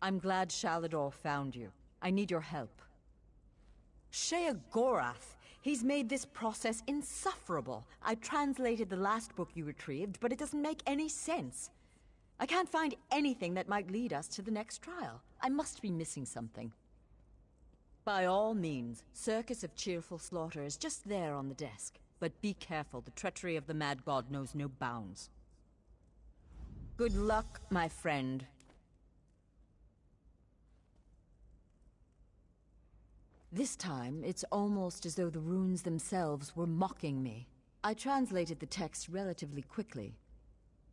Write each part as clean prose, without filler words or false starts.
I'm glad Shalador found you. I need your help. Sheogorath! He's made this process insufferable. I translated the last book you retrieved, but it doesn't make any sense. I can't find anything that might lead us to the next trial. I must be missing something. By all means, Circus of Cheerful Slaughter is just there on the desk. But be careful, the treachery of the Mad God knows no bounds. Good luck, my friend. This time, it's almost as though the runes themselves were mocking me. I translated the text relatively quickly.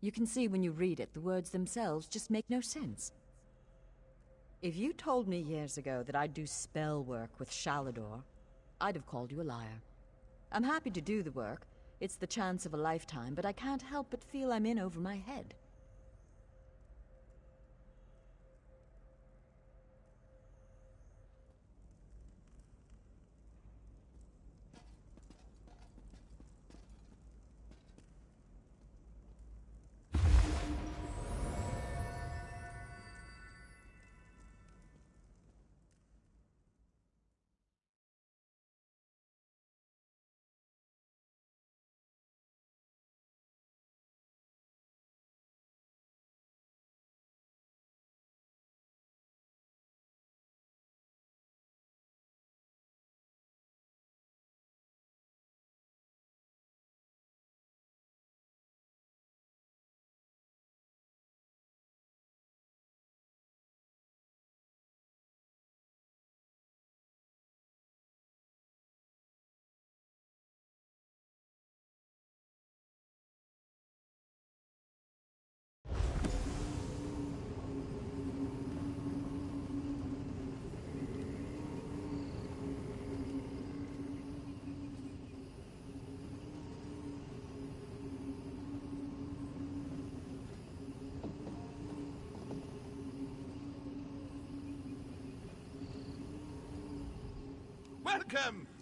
You can see when you read it, the words themselves just make no sense. If you told me years ago that I'd do spell work with Shalador, I'd have called you a liar. I'm happy to do the work. It's the chance of a lifetime, but I can't help but feel I'm in over my head.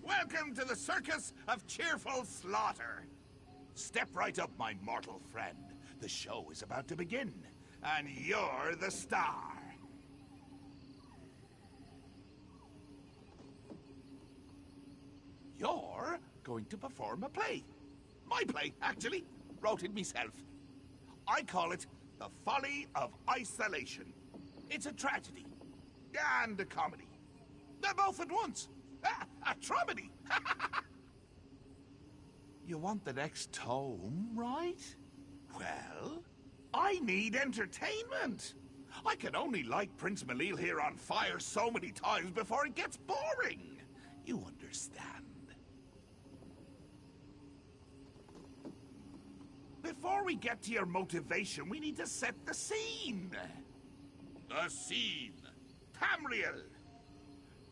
Welcome to the Circus of Cheerful Slaughter. Step right up, my mortal friend. The show is about to begin, and you're the star. You're going to perform a play. My play, actually. Wrote it myself. I call it The Folly of Isolation. It's a tragedy and a comedy. They're both at once. A tromedy. You want the next tome, right? Well, I need entertainment. I can only light Prince Malil here on fire so many times before it gets boring. You understand? Before we get to your motivation, we need to set the scene. The scene. Tamriel.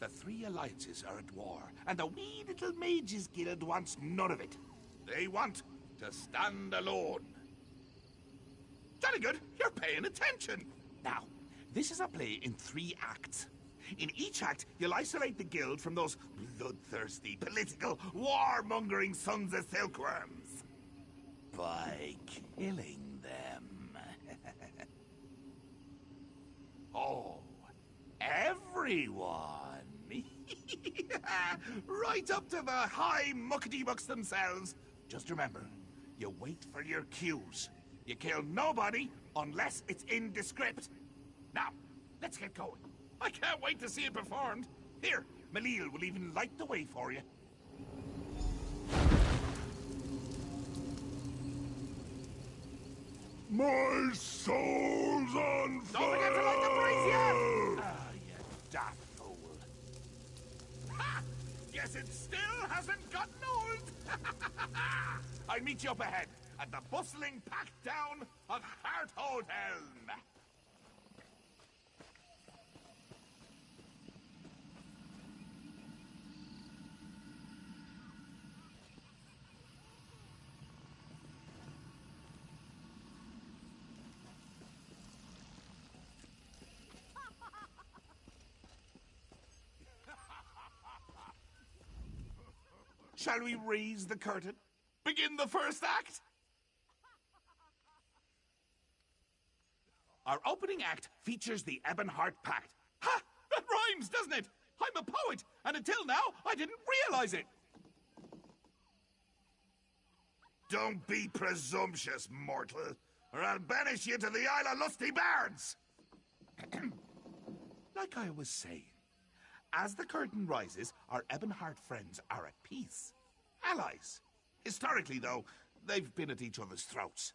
The three alliances are at war, and the wee little mages guild wants none of it. They want to stand alone. Jolly good, you're paying attention. Now, this is a play in 3 acts. In each act, you'll isolate the guild from those bloodthirsty, political, warmongering sons of silkworms. By killing them. Oh, everyone. Right up to the high muckety-mucks themselves. Just remember, you wait for your cues. You kill nobody unless it's in the script. Now, let's get going. I can't wait to see it performed. Here, Malil will even light the way for you. My soul's on fire! Don't forget to light the brace yet! Ah, you daft fool. Ha! Guess it still hasn't gotten old! I'll meet you up ahead at the bustling pack down of Hearthold-Helm. Shall we raise the curtain? Begin the first act? Our opening act features the Ebonheart Pact. Ha! That rhymes, doesn't it? I'm a poet, and until now, I didn't realize it. Don't be presumptuous, mortal, or I'll banish you to the Isle of Lusty Bards! Like I was saying, as the curtain rises, our Ebonheart friends are at peace. Allies. Historically, though, they've been at each other's throats.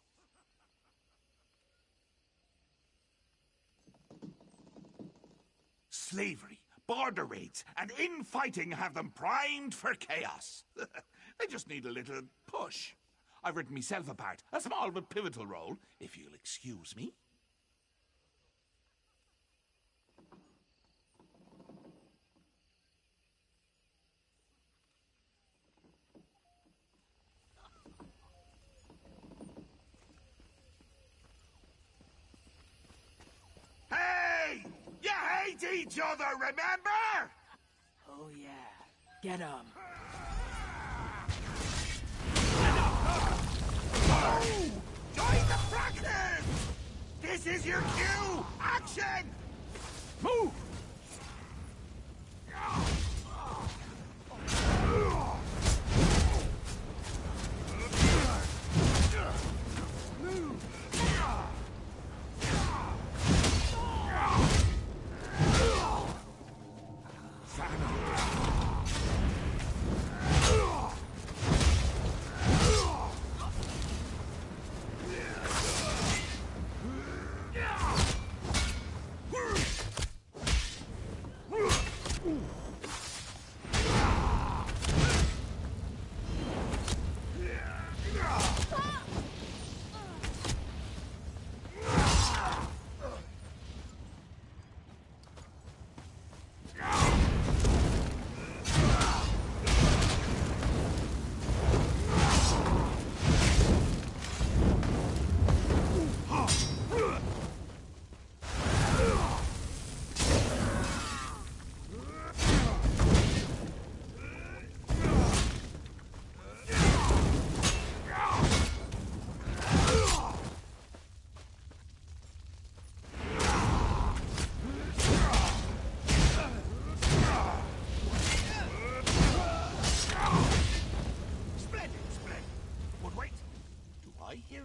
Slavery, border raids, and infighting have them primed for chaos. They just need a little push. I've written myself a part, a small but pivotal role, if you'll excuse me. Hey! You hate each other, remember? Oh, yeah. Get 'em. Oh! Join the practice! This is your cue! Action! Move!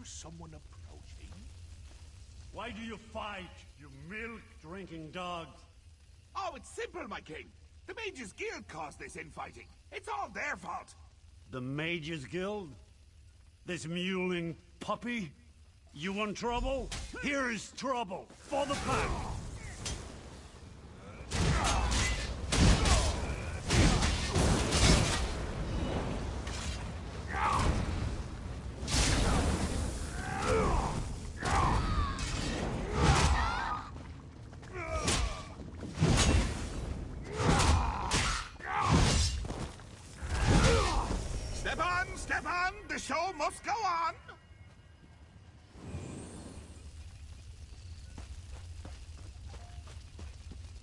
Someone approaching? Why do you fight, you milk-drinking dogs? Oh, it's simple, my king. The Mages Guild caused this infighting. It's all their fault. The Mages Guild? This mewling puppy? You want trouble? Here's trouble for the pack. Step on! The show must go on!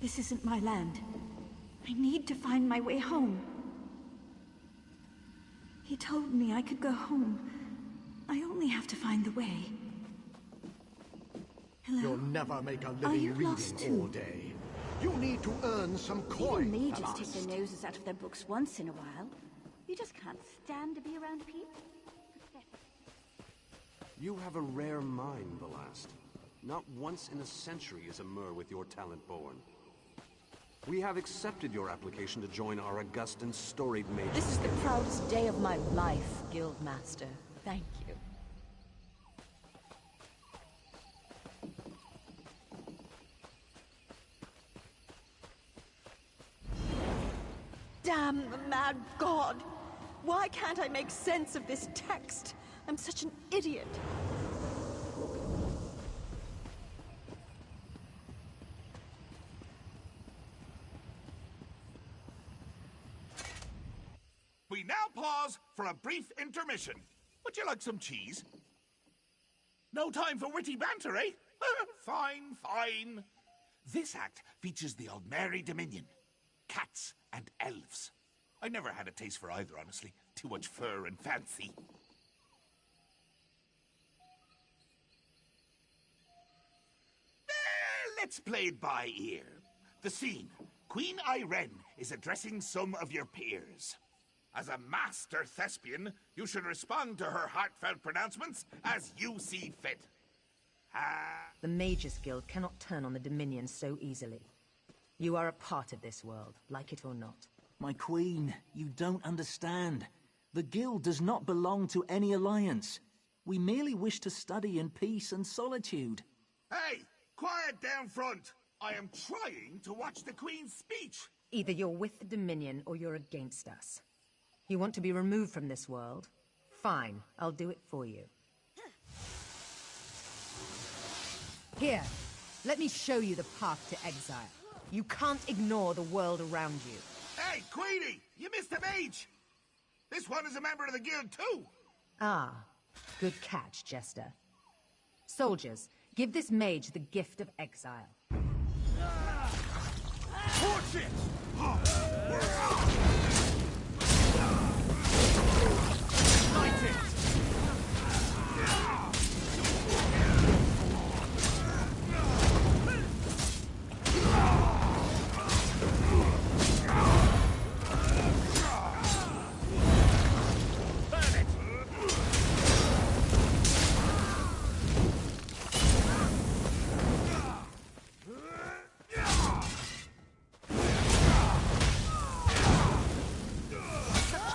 This isn't my land. I need to find my way home. He told me I could go home. I only have to find the way. Hello? You'll never make a Are living you reading lost too? all day. You need to earn some coin. Even mages at take last. their noses out of their books once in a while. You just can't stand to be around people. You have a rare mind, Belast. Not once in a century is a Mer with your talent born. We have accepted your application to join our august and storied mages. This is the proudest day of my life, Guildmaster. Thank you. Damn the mad god! Why can't I make sense of this text? I'm such an idiot. We now pause for a brief intermission. Would you like some cheese? No time for witty banter, eh? Fine, fine. This act features the Aldmeri Dominion. Cats and elves. I never had a taste for either, honestly. Too much fur and fancy. let's play it by ear. The scene. Queen Irene is addressing some of your peers. As a master thespian, you should respond to her heartfelt pronouncements as you see fit. The Mages Guild cannot turn on the Dominion so easily. You are a part of this world, like it or not. My queen, you don't understand. The guild does not belong to any alliance. We merely wish to study in peace and solitude. Hey, quiet down front. I am trying to watch the Queen's speech. Either you're with the Dominion or you're against us. You want to be removed from this world? Fine, I'll do it for you. Here, let me show you the path to exile. You can't ignore the world around you. Hey, Queenie, you missed a mage. This one is a member of the guild too. Ah, good catch, Jester. Soldiers, give this mage the gift of exile. Torch it! Light it!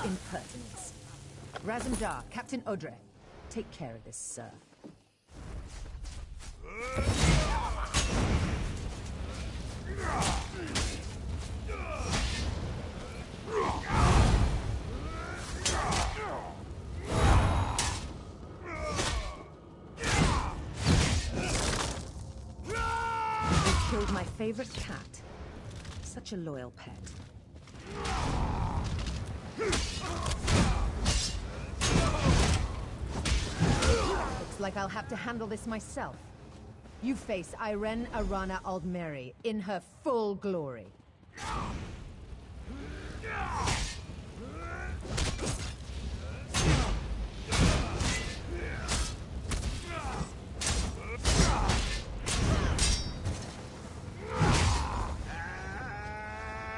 Impertinence. Razumdar, Captain Odre, take care of this, sir. You killed my favorite cat. Such a loyal pet. Looks like I'll have to handle this myself. You face Irene Arana Aldmeri in her full glory.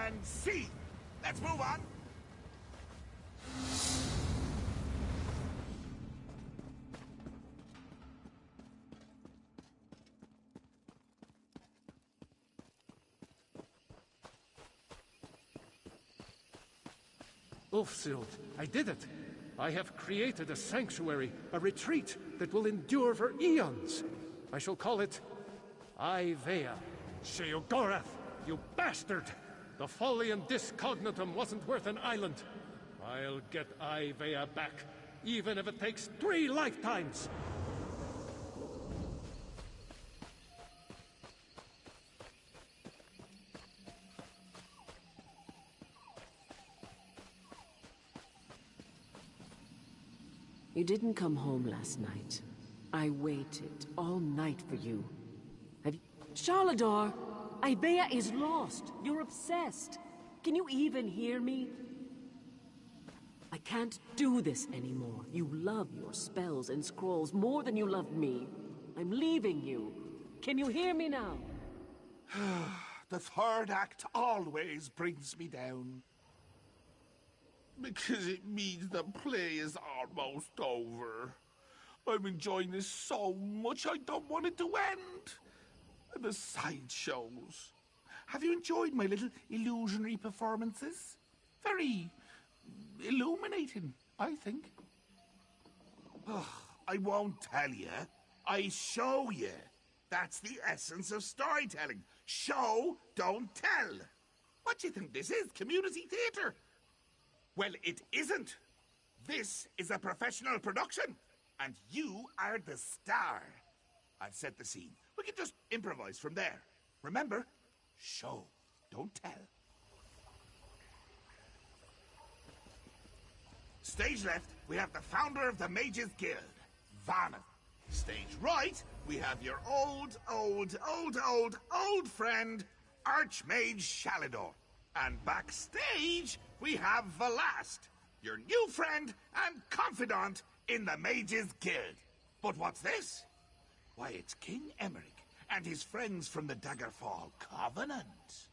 And see. Let's move on. Ulfsild, I did it. I have created a sanctuary, a retreat that will endure for eons. I shall call it Ivea. Sheogorath, you bastard! The Folium Discognatum wasn't worth an island. I'll get Ivea back, even if it takes 3 lifetimes! You didn't come home last night. I waited all night for you. Have you... Charlador! Ivea is lost! You're obsessed! Can you even hear me? I can't do this anymore. You love your spells and scrolls more than you love me. I'm leaving you. Can you hear me now? The third act always brings me down. Because it means the play is almost over. I'm enjoying this so much I don't want it to end. And the sideshows. Have you enjoyed my little illusionary performances? Very illuminating, I think. Ugh, I won't tell you. I show you. That's the essence of storytelling. Show, don't tell. What do you think this is? Community theatre? Well, it isn't. This is a professional production, and you are the star. I've set the scene. We can just improvise from there. Remember, show, don't tell. Stage left, we have the founder of the Mages Guild, Varna. Stage right, we have your old friend, Archmage Shalador. And backstage, we have Velast, your new friend and confidant in the Mages Guild. But what's this? Why, it's King Emmerich and his friends from the Daggerfall Covenant.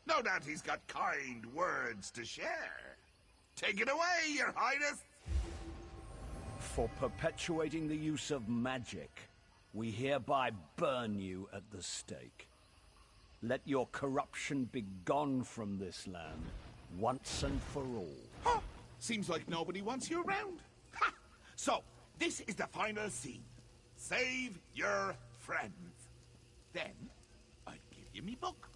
No doubt he's got kind words to share. Take it away, Your Highness! For perpetuating the use of magic, we hereby burn you at the stake. Let your corruption be gone from this land, once and for all. Huh. Seems like nobody wants you around. Ha! So, this is the final scene. Save your friends. Then, I'll give you me book.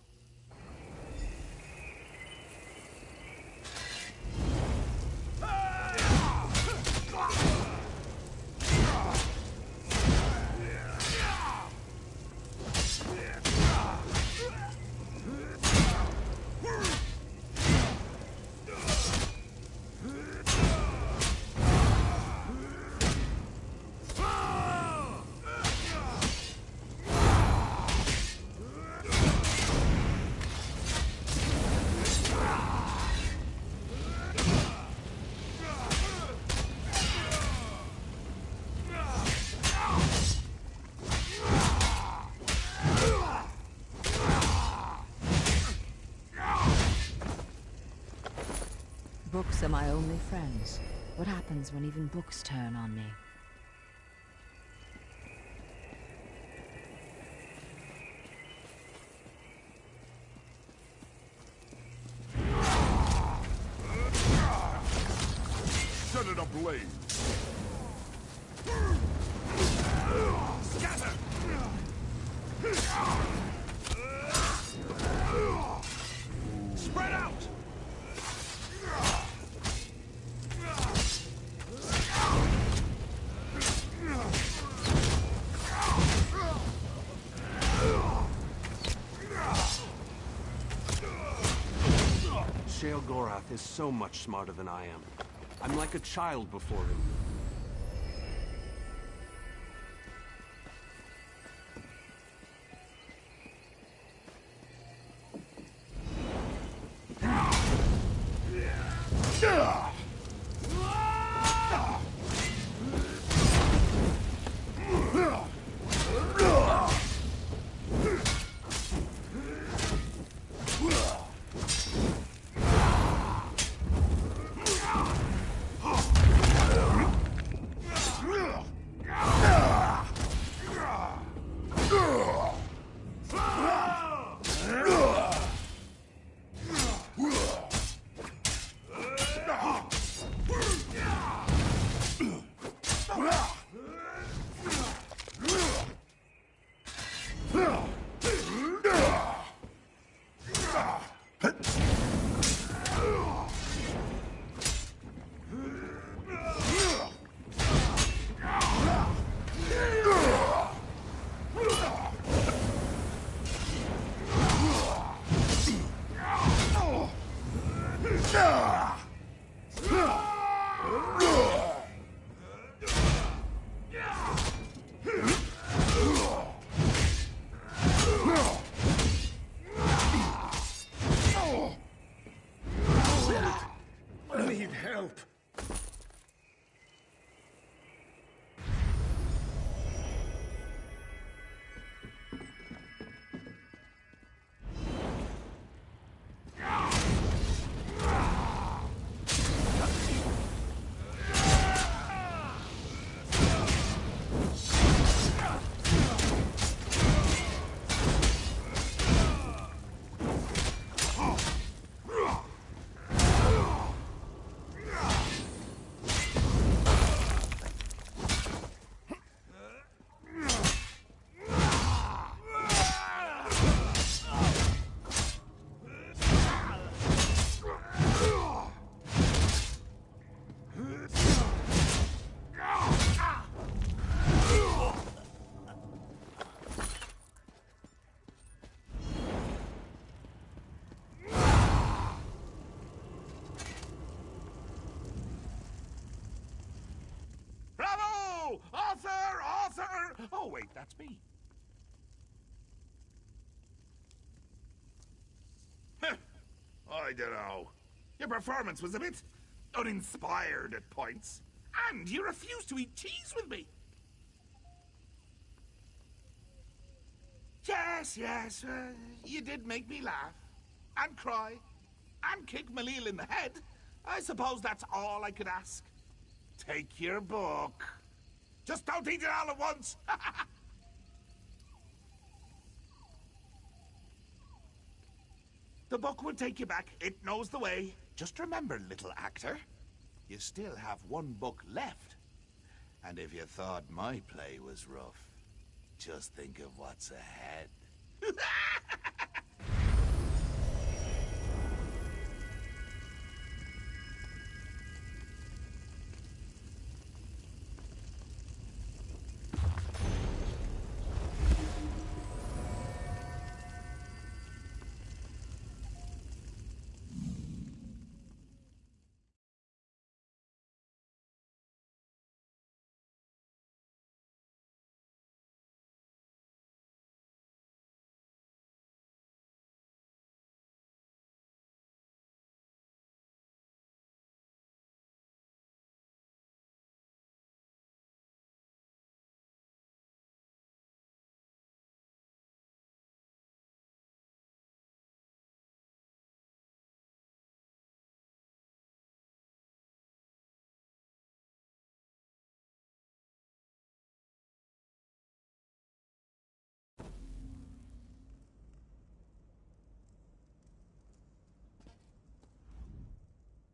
Books are my only friends. What happens when even books turn on me? Set it ablaze! Scatter! Spread out! Sheogorath is so much smarter than I am. I'm like a child before him. I need help. Oh, wait, that's me. I don't know. Your performance was a bit uninspired at points. And you refused to eat cheese with me. Yes, yes, you did make me laugh. And cry. And kick Malil in the head. I suppose that's all I could ask. Take your book. Just don't eat it all at once. The book will take you back. It knows the way. Just remember, little actor, you still have one book left. And if you thought my play was rough, just think of what's ahead.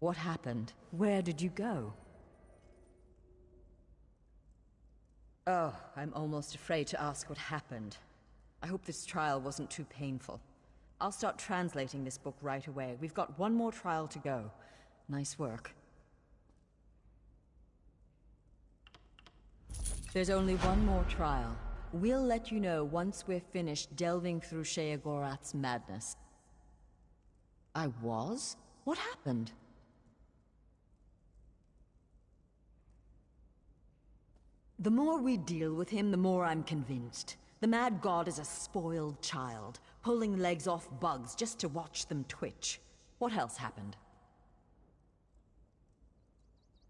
What happened? Where did you go? Oh, I'm almost afraid to ask what happened. I hope this trial wasn't too painful. I'll start translating this book right away. We've got one more trial to go. Nice work. There's only one more trial. We'll let you know once we're finished delving through Sheogorath's madness. I was? What happened? The more we deal with him, the more I'm convinced. The mad god is a spoiled child, pulling legs off bugs just to watch them twitch. What else happened?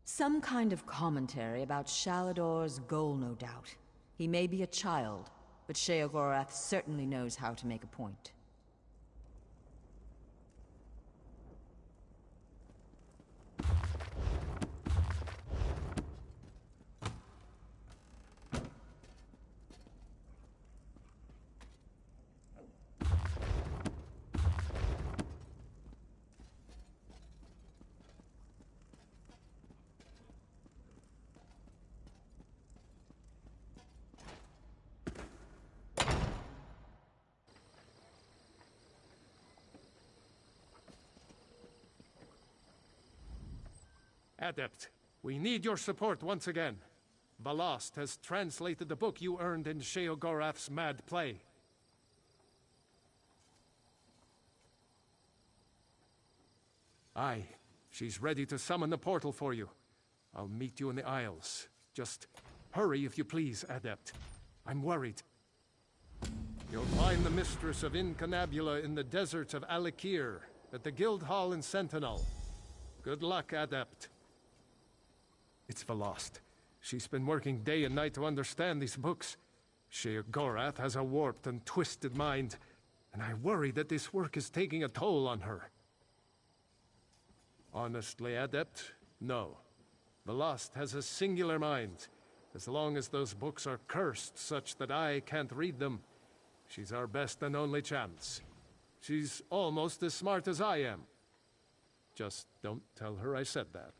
Some kind of commentary about Shalador's goal, no doubt. He may be a child, but Sheogorath certainly knows how to make a point. Adept, we need your support once again. Ballast has translated the book you earned in Sheogorath's mad play. Aye, she's ready to summon the portal for you. I'll meet you in the Isles. Just hurry if you please, Adept. I'm worried. You'll find the Mistress of Incunabula in the deserts of Alikir, at the Guild Hall in Sentinel. Good luck, Adept. It's Velost. She's been working day and night to understand these books. Sheogorath has a warped and twisted mind, and I worry that this work is taking a toll on her. Honestly, Adept, no. Velost has a singular mind. As long as those books are cursed such that I can't read them, she's our best and only chance. She's almost as smart as I am. Just don't tell her I said that.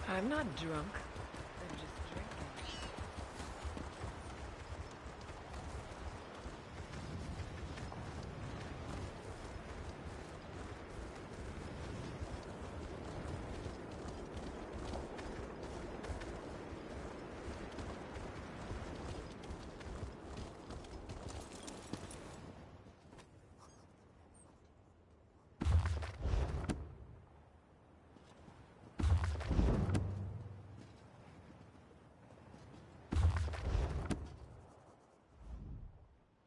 I'm not drunk. I'm just drinking.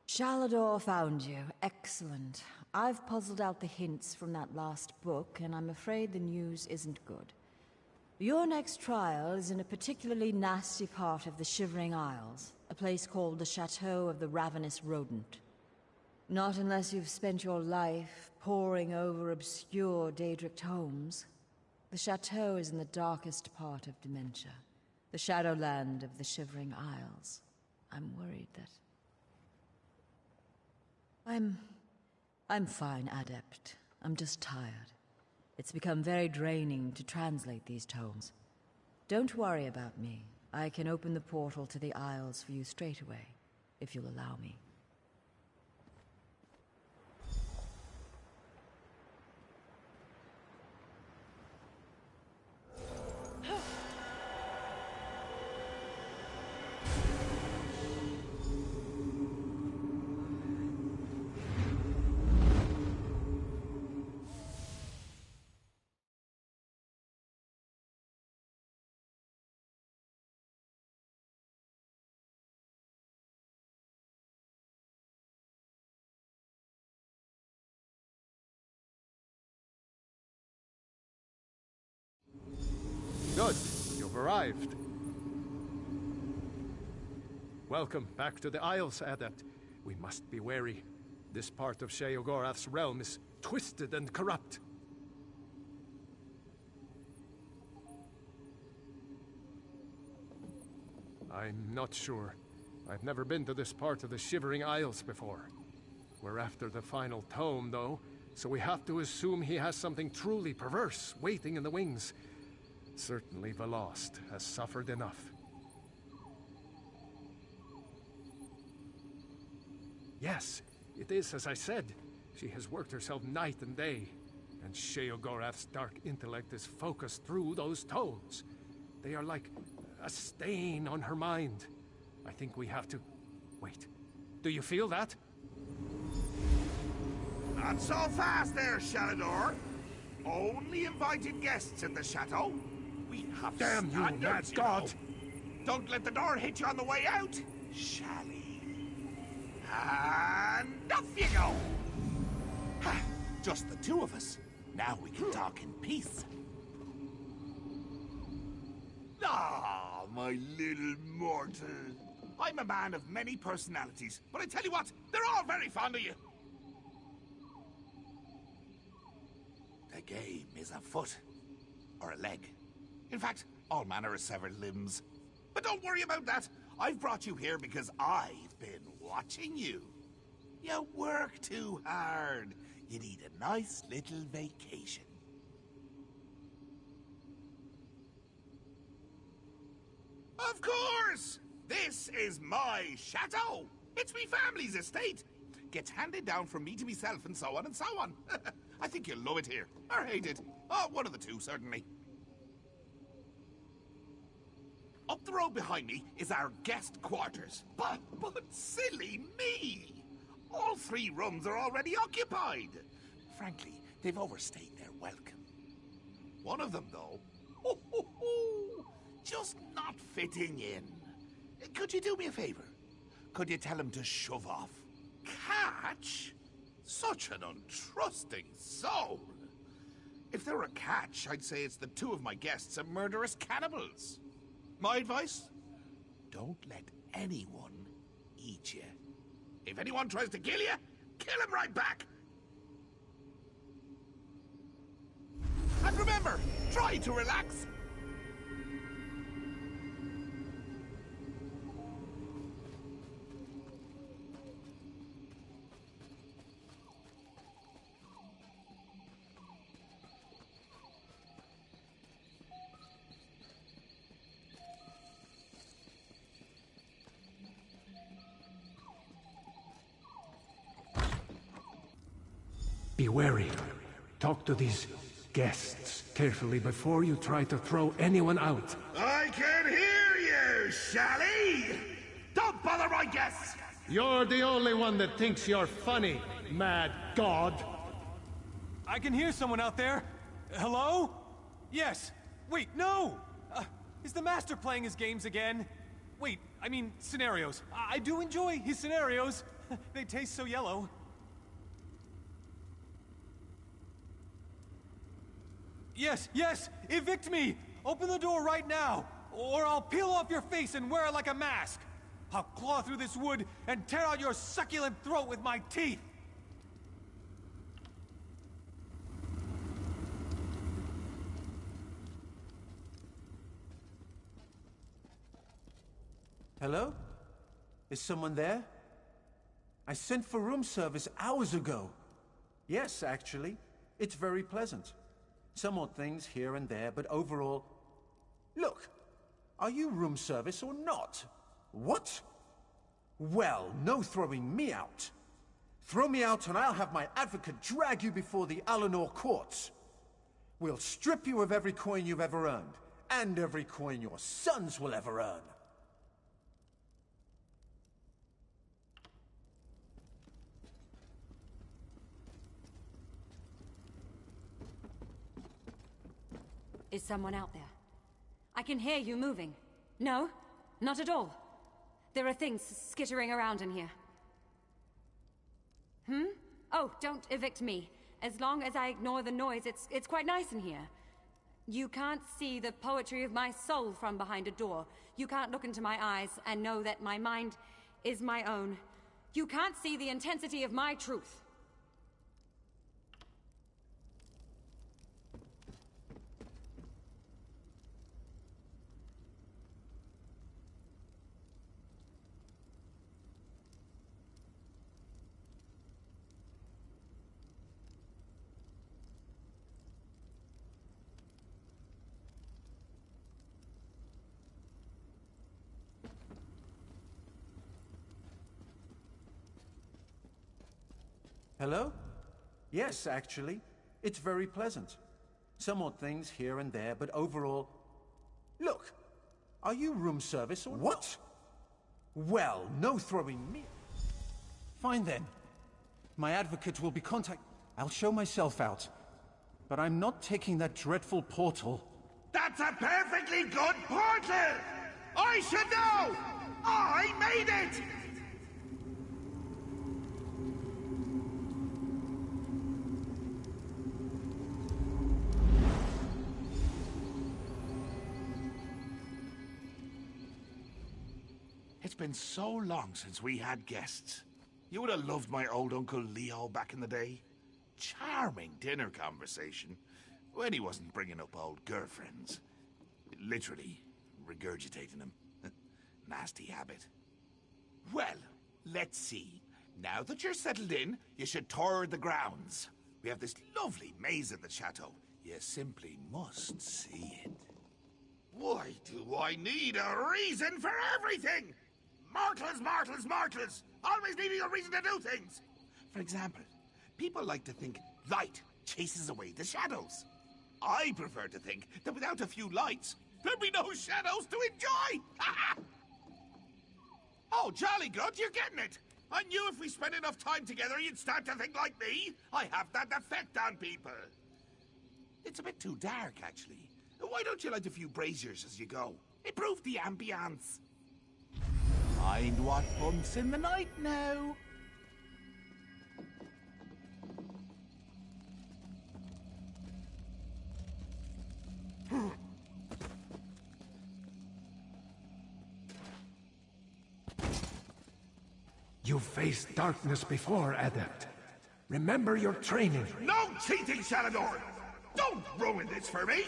Shalador found you. Excellent. I've puzzled out the hints from that last book, and I'm afraid the news isn't good. Your next trial is in a particularly nasty part of the Shivering Isles, a place called the Chateau of the Ravenous Rodent. Not unless you've spent your life poring over obscure Daedric tomes. The chateau is in the darkest part of Dementia, the Shadowland of the Shivering Isles. I'm worried that... I'm fine, Adept. I'm just tired. It's become very draining to translate these tomes. Don't worry about me. I can open the portal to the Isles for you straight away, if you'll allow me. Good. You've arrived. Welcome back to the Isles, Adept. We must be wary. This part of Sheogorath's realm is twisted and corrupt. I'm not sure. I've never been to this part of the Shivering Isles before. We're after the final tome, though, so we have to assume he has something truly perverse waiting in the wings. Certainly the Lost has suffered enough. Yes, it is as I said. She has worked herself night and day, and Sheogorath's dark intellect is focused through those tomes. They are like a stain on her mind. I think we have to... Wait, do you feel that? Not so fast there, Shalador. Only invited guests in the chateau. We have Damn you, mad god! Don't let the door hit you on the way out, Shally. Ah! Just the two of us. Now we can talk in peace. Ah, my little mortal. I'm a man of many personalities, but I tell you what, they're all very fond of you. The game is a foot. Or a leg. In fact, all manner of severed limbs. But don't worry about that. I've brought you here because I've been watching you. You work too hard. You need a nice little vacation. Of course! This is my chateau. It's me family's estate. Gets handed down from me to myself and so on and so on. I think you'll love it here. Or hate it. Oh, one of the two, certainly. Up the road behind me is our guest quarters. But silly me! All 3 rooms are already occupied. Frankly, they've overstayed their welcome. One of them, though, just not fitting in. Could you do me a favor? Could you tell him to shove off? Catch? Such an untrusting soul. If there were a catch, I'd say it's the 2 of my guests are murderous cannibals. My advice? Don't let anyone eat you. If anyone tries to kill you, kill him right back. And remember, try to relax. Be wary. Talk to these guests carefully before you try to throw anyone out. I can hear you, Shally! Don't bother my guests! You're the only one that thinks you're funny, mad god. I can hear someone out there. Hello? Yes. Wait, no! Is the Master playing his games again? Wait, I mean, scenarios. I do enjoy his scenarios. They taste so yellow. Yes, yes! Evict me! Open the door right now! Or I'll peel off your face and wear it like a mask! I'll claw through this wood and tear out your succulent throat with my teeth! Hello? Is someone there? I sent for room service hours ago. Yes, actually. It's very pleasant. Some odd things here and there, but overall... Look, are you room service or not? What? Well, no throwing me out. Throw me out and I'll have my advocate drag you before the Alinor courts. We'll strip you of every coin you've ever earned, and every coin your sons will ever earn. Is someone out there? I can hear you moving. No, not at all. There are things skittering around in here. Oh, don't evict me. As long as I ignore the noise, it's quite nice in here. You can't see the poetry of my soul from behind a door. You can't look into my eyes and know that my mind is my own. You can't see the intensity of my truth. Hello? Yes, actually. It's very pleasant. Some odd things here and there, but overall... Look, are you room service or what? Well, no throwing me... Fine then. My advocate will be I'll show myself out. But I'm not taking that dreadful portal. That's a perfectly good portal! I should know! I made it! been so long since we had guests. You would have loved my old Uncle Leo back in the day. Charming dinner conversation. When he wasn't bringing up old girlfriends. Literally regurgitating them. Nasty habit. Well, let's see. Now that you're settled in, you should tour the grounds. We have this lovely maze at the chateau. You simply must see it. Why do I need a reason for everything? Mortals, mortals, mortals! Always needing a reason to do things! For example, people like to think light chases away the shadows. I prefer to think that without a few lights, there'd be no shadows to enjoy! Oh, jolly good, you're getting it! I knew if we spent enough time together, you'd start to think like me. I have that effect on people. It's a bit too dark, actually. Why don't you light a few braziers as you go? Improve the ambience. Mind what bumps in the night now. You faced darkness before, Adept. Remember your training. No cheating, Shalador! Don't ruin this for me!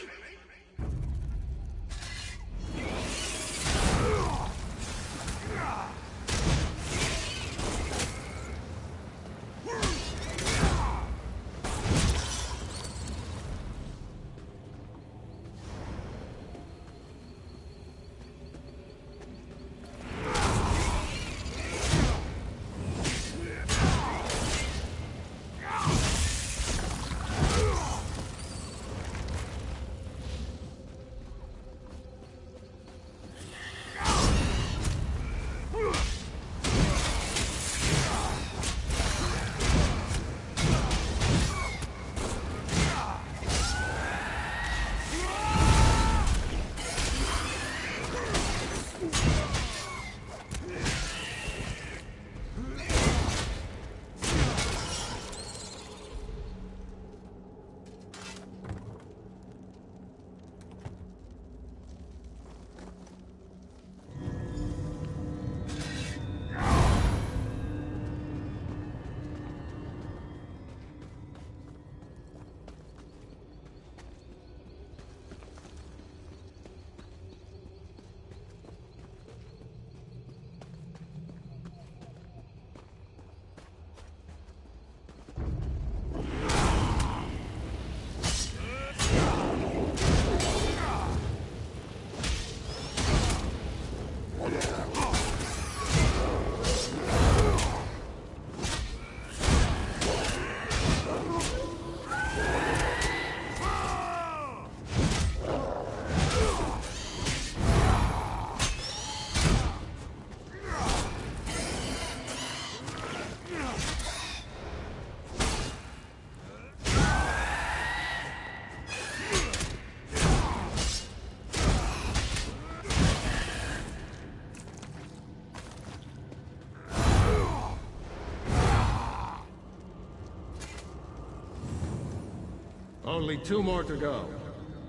Only 2 more to go.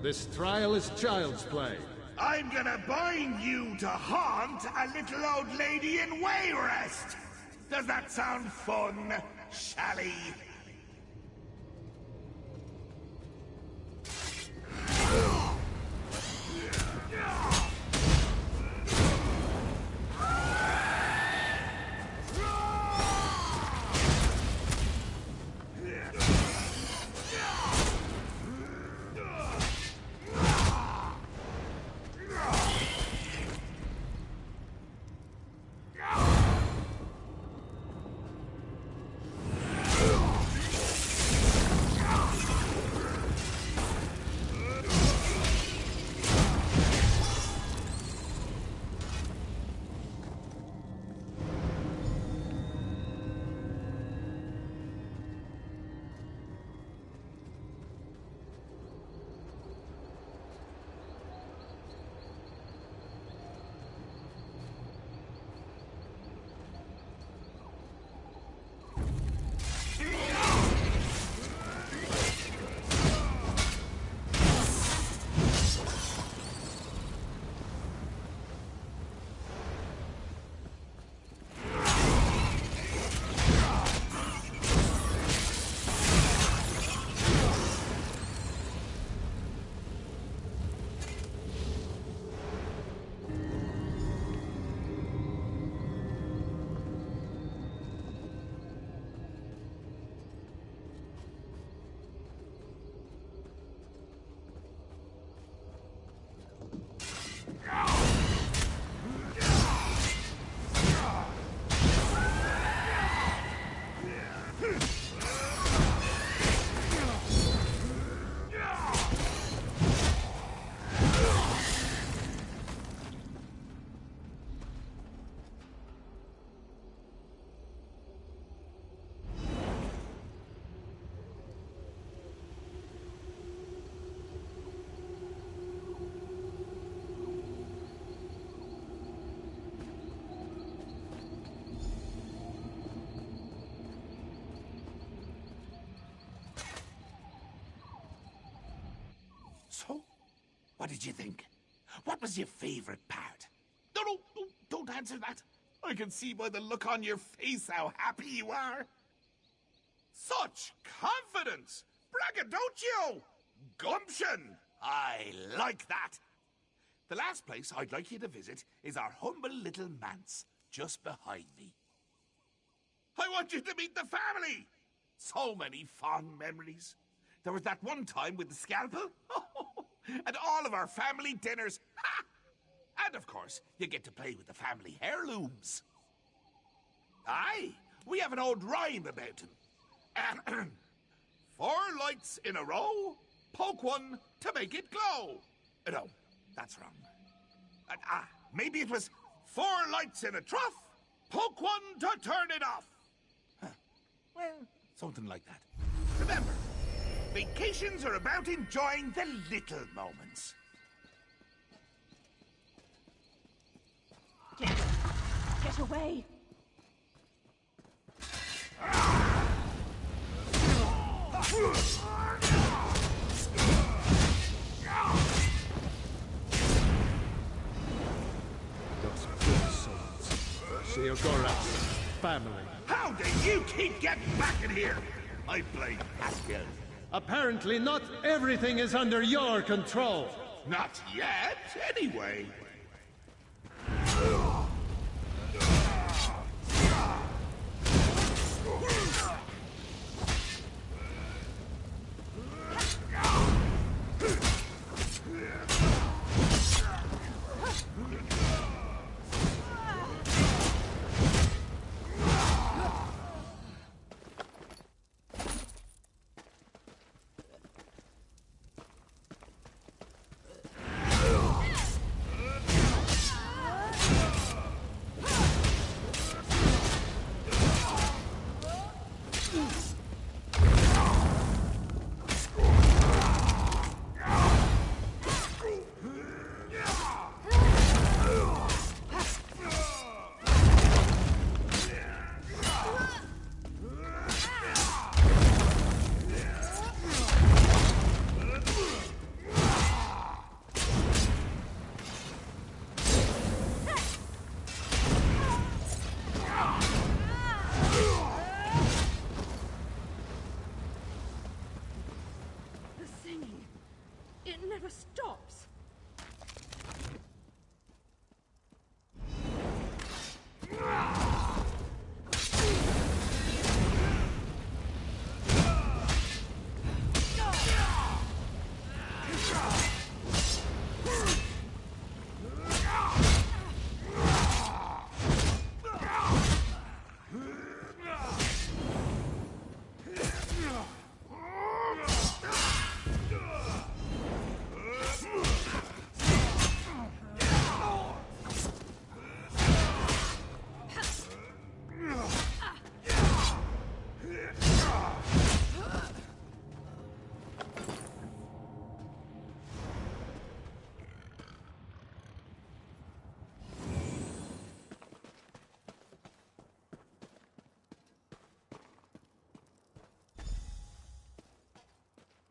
This trial is child's play. I'm gonna bind you to haunt a little old lady in Wayrest! Does that sound fun, Shally? did you think? What was your favorite part? No, don't answer that. I can see by the look on your face how happy you are. Such confidence! Braggadocio! Gumption! I like that. The last place I'd like you to visit is our humble little manse, just behind me. I want you to meet the family! So many fond memories. There was that one time with the scalpel. And all of our family dinners. Ha! And of course, you get to play with the family heirlooms. Aye, we have an old rhyme about him. 4 lights in a row, poke one to make it glow. No, that's wrong. Maybe it was 4 lights in a trough, poke one to turn it off. Huh. Well, something like that. Remember, vacations are about enjoying the little moments. Get away! Those poor souls. Sheogorath's family. How do you keep getting back in here? I blame Haskell. Apparently not everything is under your control. Not yet, anyway.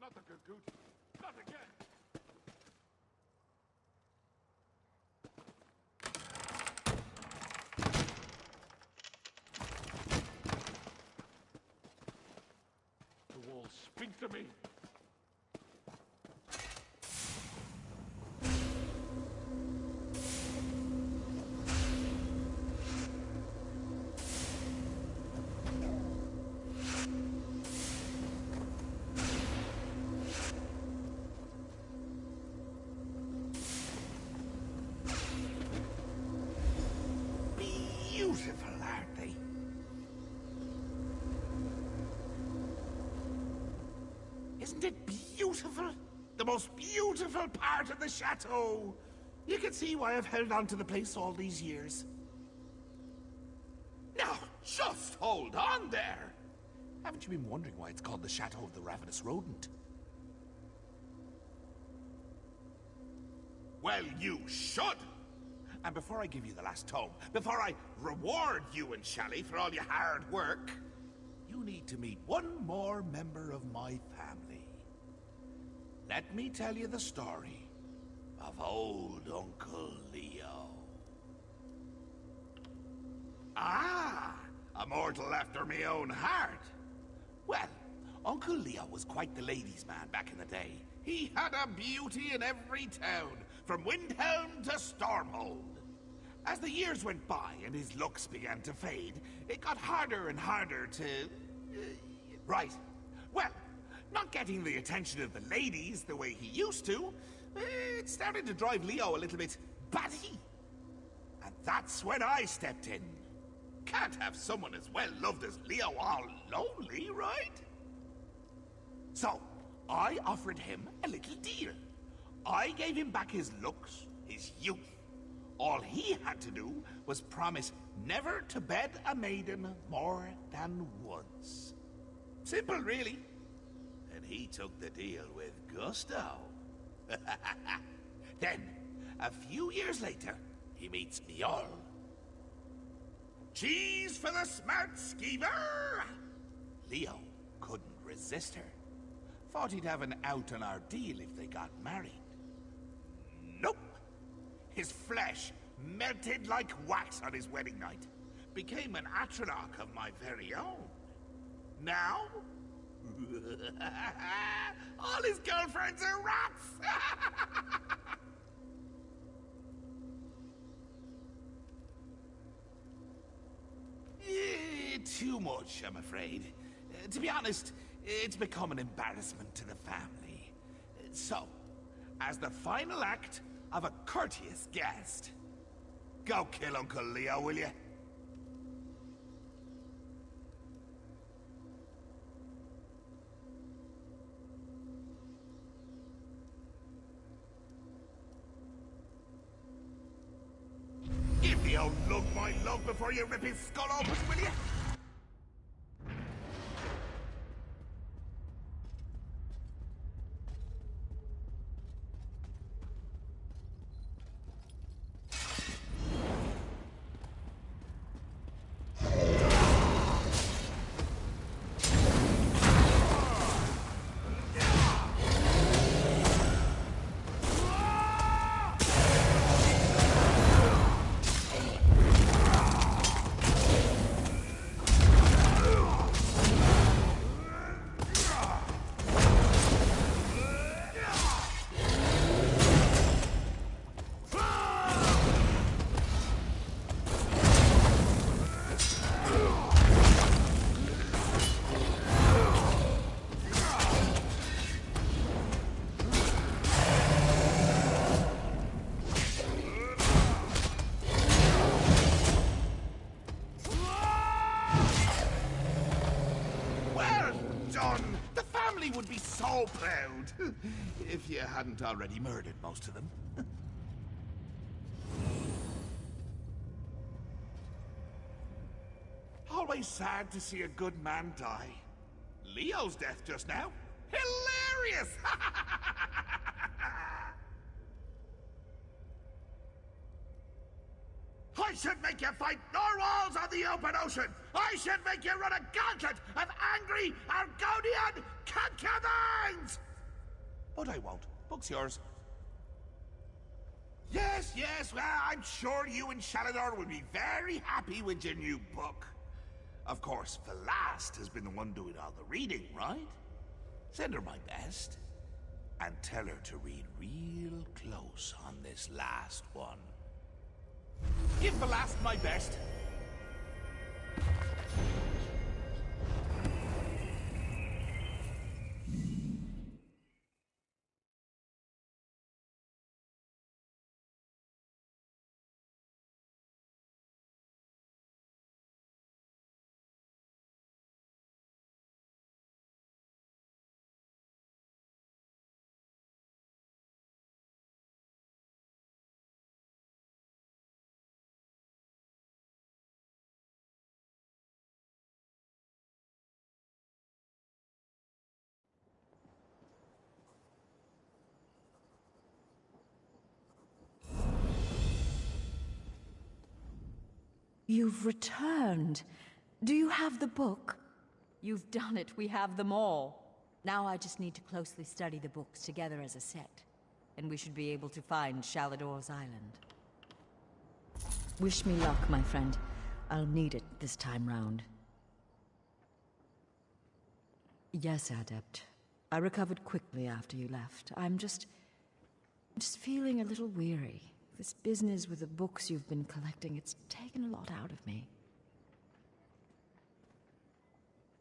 Not the Gurgut. Not again. The walls speak to me. Beautiful, aren't they? Isn't it beautiful? The most beautiful part of the chateau. You can see why I've held on to the place all these years. Now, just hold on there. Haven't you been wondering why it's called the Chateau of the Ravenous Rodent? Well, you should. And before I give you the last tome, before I reward you and Shally for all your hard work, you need to meet one more member of my family. Let me tell you the story of old Uncle Leo. Ah, a mortal after me own heart. Well, Uncle Leo was quite the ladies' man back in the day. He had a beauty in every town, from Windhelm to Stormhold. As the years went by and his looks began to fade, it got harder and harder to... right. Well, not getting the attention of the ladies the way he used to, it started to drive Leo a little bit batty. And that's when I stepped in. Can't have someone as well loved as Leo all lonely, right? So, I offered him a little deal. I gave him back his looks, his youth. All he had to do was promise never to bed a maiden more than once. Simple, really. And he took the deal with gusto. Then, a few years later, he meets Mjol. Cheese for the smart skeever! Leo couldn't resist her. Thought he'd have an out on our deal if they got married. Nope. His flesh melted like wax on his wedding night. Became an atronach of my very own. Now? All his girlfriends are rats! Too much, I'm afraid. To be honest, it's become an embarrassment to the family. So, as the final act of a courteous guest, go kill Uncle Leo, will you? Give the old lug my lug before you rip his skull open, will you? Would be so proud if you hadn't already murdered most of them. Always sad to see a good man die. Leo's death just now, hilarious! I should make you fight narwhals on the open ocean! I should make you run a gauntlet of angry Argonian concubines! But I won't. Book's yours. Yes, well, I'm sure you and Shalador will be very happy with your new book. Of course, Velast has been the one doing all the reading, right? Send her my best. And tell her to read real close on this last one. Give Velast my best. You've returned. Do you have the book? You've done it. We have them all. Now I just need to closely study the books together as a set. and we should be able to find Shalador's island. Wish me luck, my friend. I'll need it this time round. Yes, Adept. I recovered quickly after you left. I'm just feeling a little weary. This business with the books you've been collecting, it's taken a lot out of me.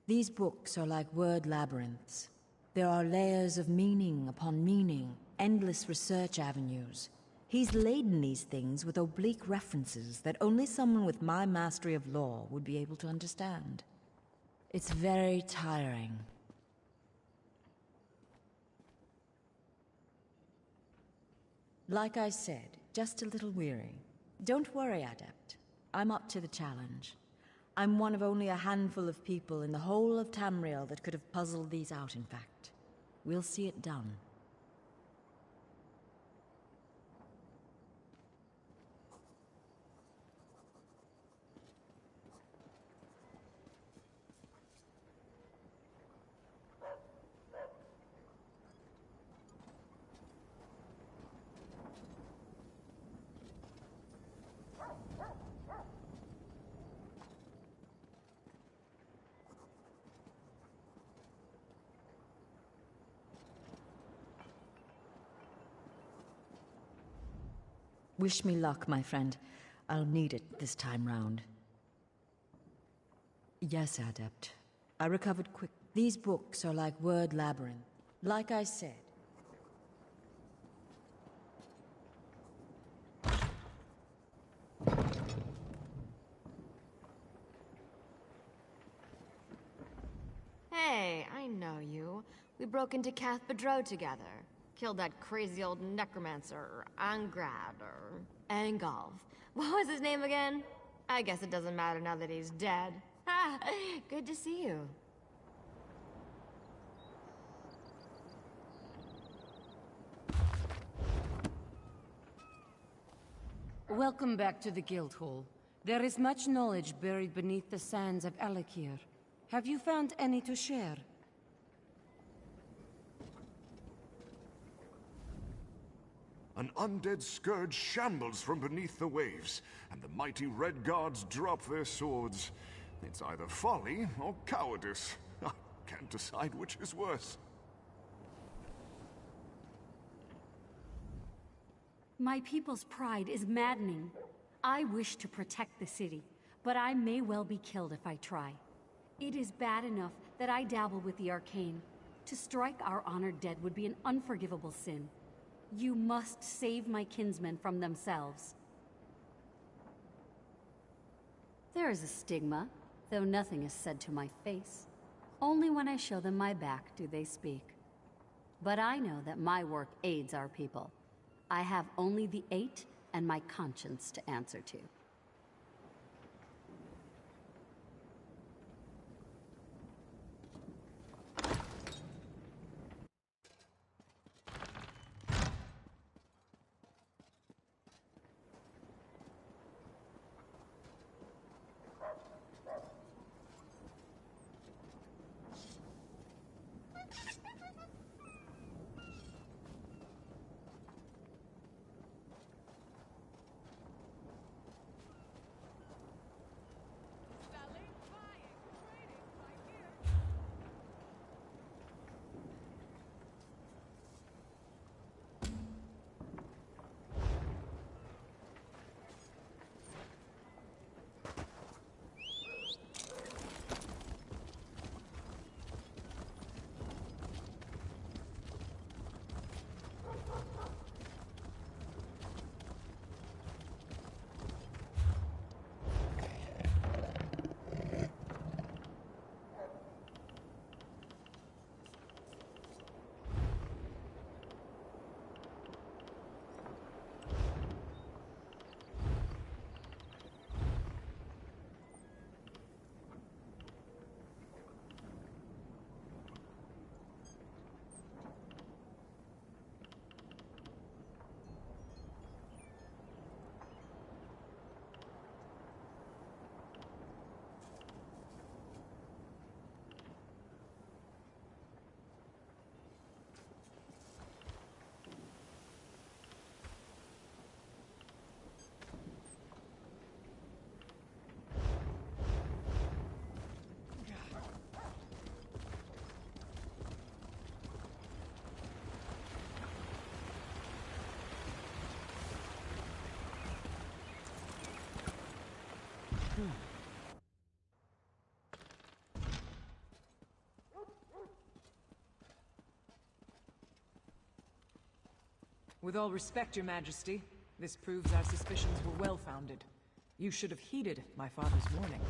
These books are like word labyrinths. There are layers of meaning upon meaning, endless research avenues. He's laden these things with oblique references that only someone with my mastery of law would be able to understand. It's very tiring. Like I said, just a little weary. Don't worry, Adept. I'm up to the challenge. I'm one of only a handful of people in the whole of Tamriel that could have puzzled these out, in fact. We'll see it done. Wish me luck, my friend. I'll need it this time round. Yes, Adept. I recovered quick. These books are like word labyrinth. Like I said. Hey, I know you. We broke into Cath Bedreau together. Killed that crazy old necromancer, Angrad, or Angolf. What was his name again? I guess it doesn't matter now that he's dead. Ha! Good to see you. Welcome back to the Guildhall. There is much knowledge buried beneath the sands of Alakir. Have you found any to share? An undead scourge shambles from beneath the waves, and the mighty Red Guards drop their swords. It's either folly or cowardice. I can't decide which is worse. My people's pride is maddening. I wish to protect the city, but I may well be killed if I try. It is bad enough that I dabble with the arcane. To strike our honored dead would be an unforgivable sin. You must save my kinsmen from themselves. There is a stigma, though nothing is said to my face. Only when I show them my back do they speak. But I know that my work aids our people. I have only the 8 and my conscience to answer to. With all respect, Your Majesty, this proves our suspicions were well-founded. You should have heeded my father's warning.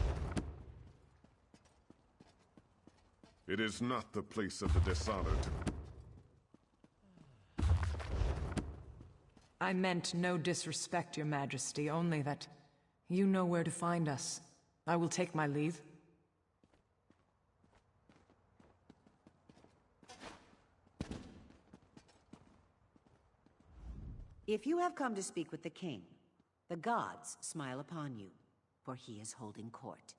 It is not the place of the dishonored. I meant no disrespect, Your Majesty, only that you know where to find us. I will take my leave. If you have come to speak with the king, the gods smile upon you, for he is holding court.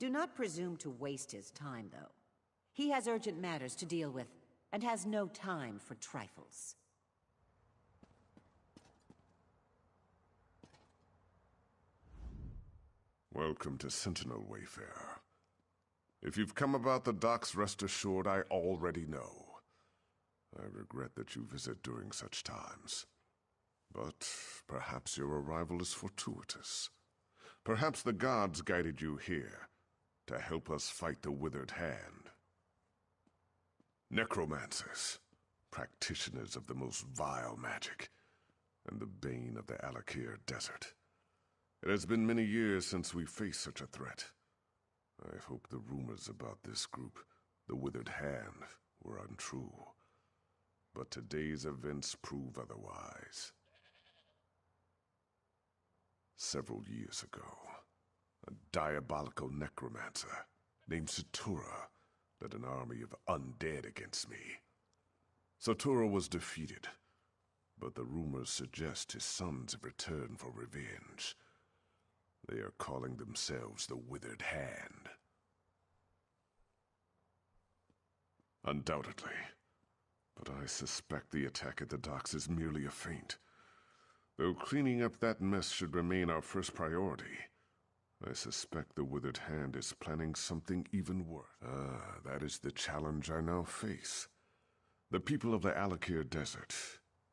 Do not presume to waste his time, though. He has urgent matters to deal with, and has no time for trifles. Welcome to Sentinel, Wayfarer. If you've come about the docks, rest assured I already know. I regret that you visit during such times. But perhaps your arrival is fortuitous. Perhaps the gods guided you here to help us fight the Withered Hand. Necromancers, practitioners of the most vile magic, and the bane of the Alakir Desert. It has been many years since we faced such a threat. I hope the rumors about this group, the Withered Hand, were untrue. But today's events prove otherwise. Several years ago, a diabolical necromancer named Satura led an army of undead against me. Satura was defeated, but the rumors suggest his sons have returned for revenge. They are calling themselves the Withered Hand. Undoubtedly. But I suspect the attack at the docks is merely a feint. Though cleaning up that mess should remain our first priority, I suspect the Withered Hand is planning something even worse. That is the challenge I now face. The people of the Alakir Desert,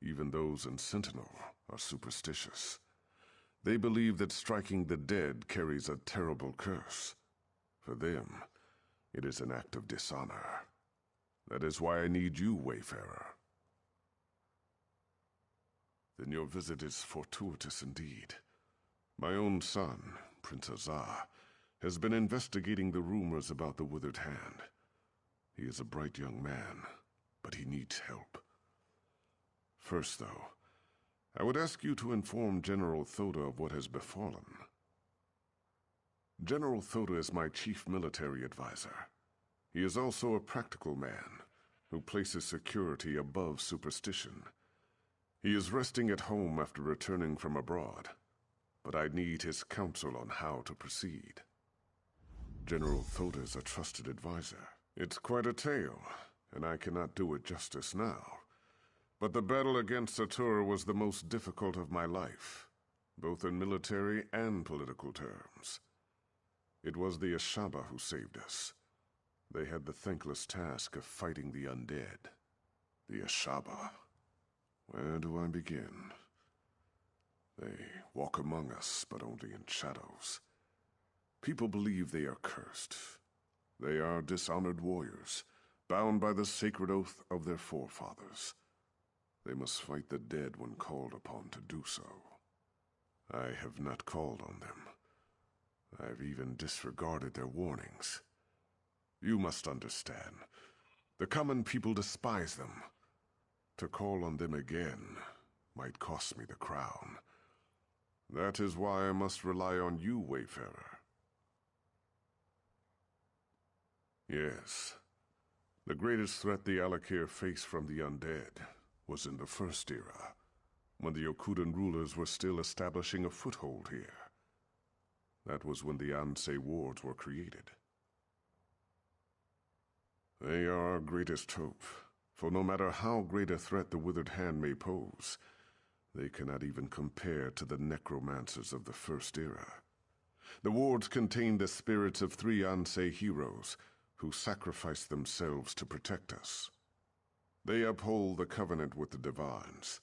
even those in Sentinel, are superstitious. They believe that striking the dead carries a terrible curse. For them, it is an act of dishonor. That is why I need you, Wayfarer. Then your visit is fortuitous indeed. My own son, Prince Azar, has been investigating the rumors about the Withered Hand. He is a bright young man, but he needs help. First, though, I would ask you to inform General Thoda of what has befallen. General Thoda is my chief military advisor. He is also a practical man who places security above superstition. He is resting at home after returning from abroad, but I need his counsel on how to proceed. General Thoda is a trusted advisor. It's quite a tale, and I cannot do it justice now. But the battle against Satura was the most difficult of my life, both in military and political terms. It was the Ashaba who saved us. They had the thankless task of fighting the undead. The Ashaba. Where do I begin? They walk among us, but only in shadows. People believe they are cursed. They are dishonored warriors, bound by the sacred oath of their forefathers. They must fight the dead when called upon to do so. I have not called on them. I've even disregarded their warnings. You must understand. The common people despise them. To call on them again might cost me the crown. That is why I must rely on you, Wayfarer. Yes. The greatest threat the Alakir faced from the undead was in the First Era, when the Okudan rulers were still establishing a foothold here. That was when the Ansei wards were created. They are our greatest hope, for no matter how great a threat the Withered Hand may pose, they cannot even compare to the necromancers of the First Era. The wards contain the spirits of 3 Ansei heroes who sacrificed themselves to protect us. They uphold the covenant with the Divines.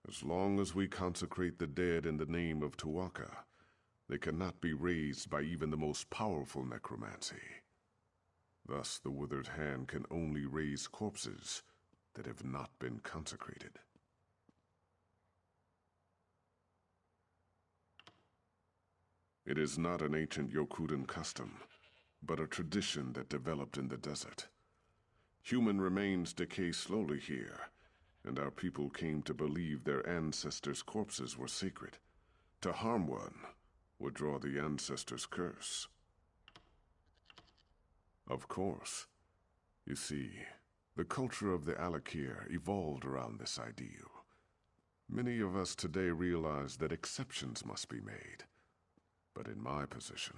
As long as we consecrate the dead in the name of Tuaka, they cannot be raised by even the most powerful necromancy. Thus, the Withered Hand can only raise corpses that have not been consecrated. It is not an ancient Yokudan custom, but a tradition that developed in the desert. Human remains decay slowly here, and our people came to believe their ancestors' corpses were sacred. To harm one would draw the ancestors' curse. Of course. You see, the culture of the Alakir evolved around this ideal. Many of us today realize that exceptions must be made. But in my position,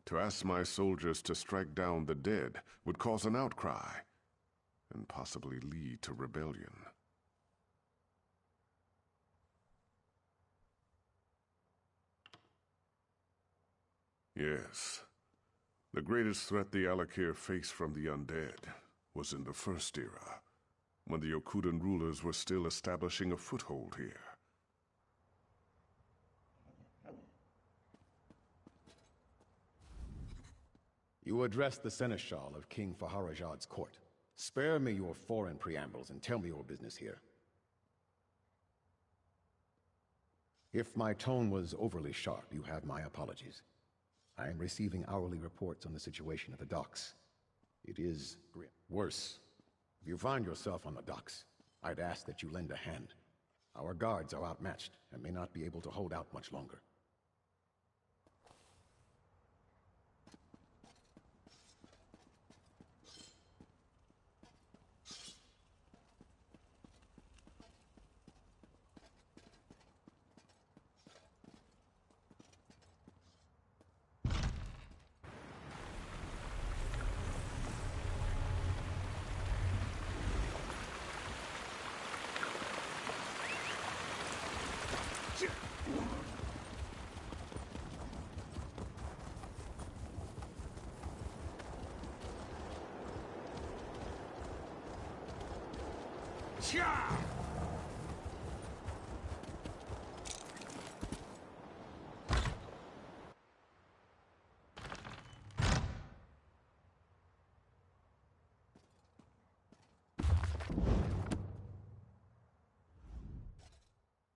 to ask my soldiers to strike down the dead would cause an outcry, and possibly lead to rebellion. Yes. The greatest threat the Alakir faced from the undead was in the First Era, when the Yokudan rulers were still establishing a foothold here. You address the seneschal of King Faharajad's court. Spare me your foreign preambles and tell me your business here. If my tone was overly sharp, you have my apologies. I am receiving hourly reports on the situation at the docks. It is grim. Worse. If you find yourself on the docks, I'd ask that you lend a hand. Our guards are outmatched and may not be able to hold out much longer.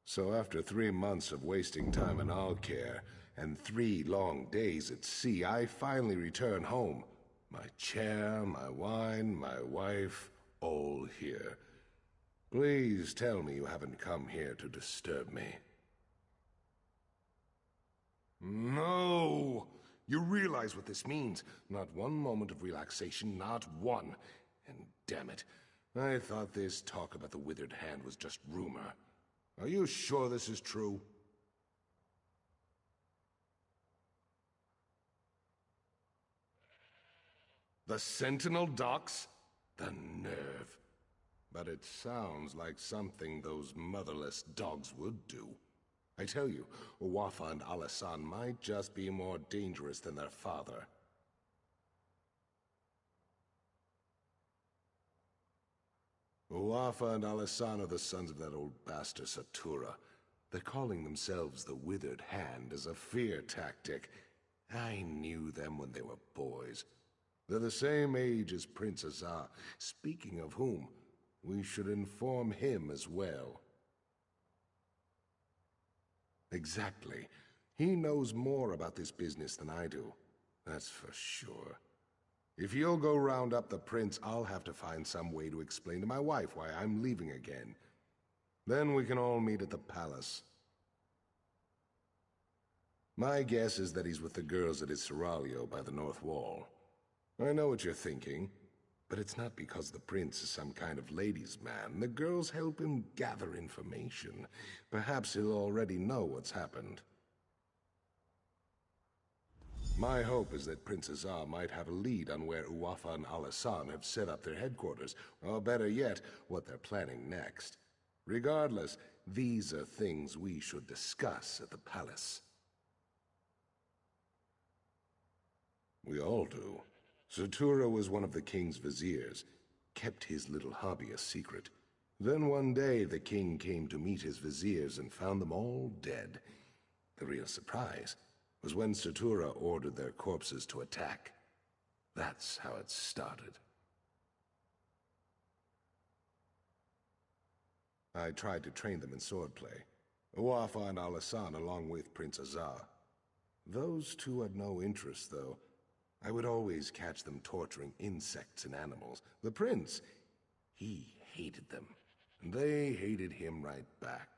So after 3 months of wasting time in Alkir, and 3 long days at sea, I finally return home. My chair, my wine, my wife, all here. Please tell me you haven't come here to disturb me. No! You realize what this means. Not one moment of relaxation, not one. And damn it, I thought this talk about the withered hand was just rumor. Are you sure this is true? The Sentinel docks? The nerve. But it sounds like something those motherless dogs would do. I tell you, Uwafa and Alasan might just be more dangerous than their father. Uwafa and Alasan are the sons of that old bastard Satura. They're calling themselves the Withered Hand as a fear tactic. I knew them when they were boys. They're the same age as Prince Azar. Speaking of whom, we should inform him as well. Exactly. He knows more about this business than I do. That's for sure. If you'll go round up the prince, I'll have to find some way to explain to my wife why I'm leaving again. Then we can all meet at the palace. My guess is that he's with the girls at his seraglio by the north wall. I know what you're thinking, but it's not because the prince is some kind of ladies' man. The girls help him gather information. Perhaps he'll already know what's happened. My hope is that Prince Azar might have a lead on where Uwafa and Alasan have set up their headquarters, or better yet, what they're planning next. Regardless, these are things we should discuss at the palace. We all do. Satura was one of the king's viziers, kept his little hobby a secret. Then one day the king came to meet his viziers and found them all dead. The real surprise was when Satura ordered their corpses to attack. That's how it started. I tried to train them in swordplay. Uwafa and Alasan along with Prince Azar. Those two had no interest, though. I would always catch them torturing insects and animals. The prince, he hated them. And they hated him right back.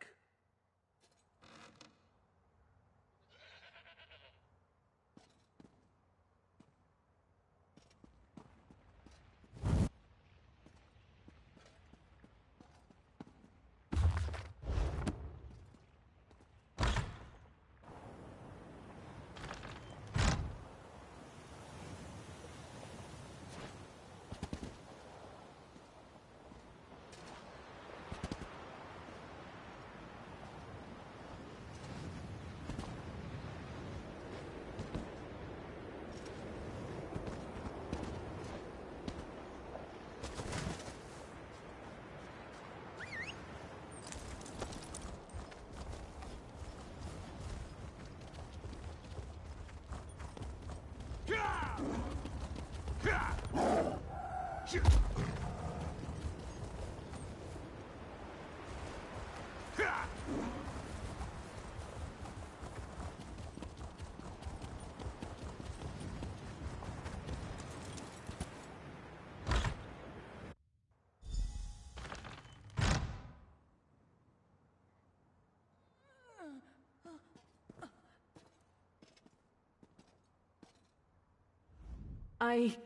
I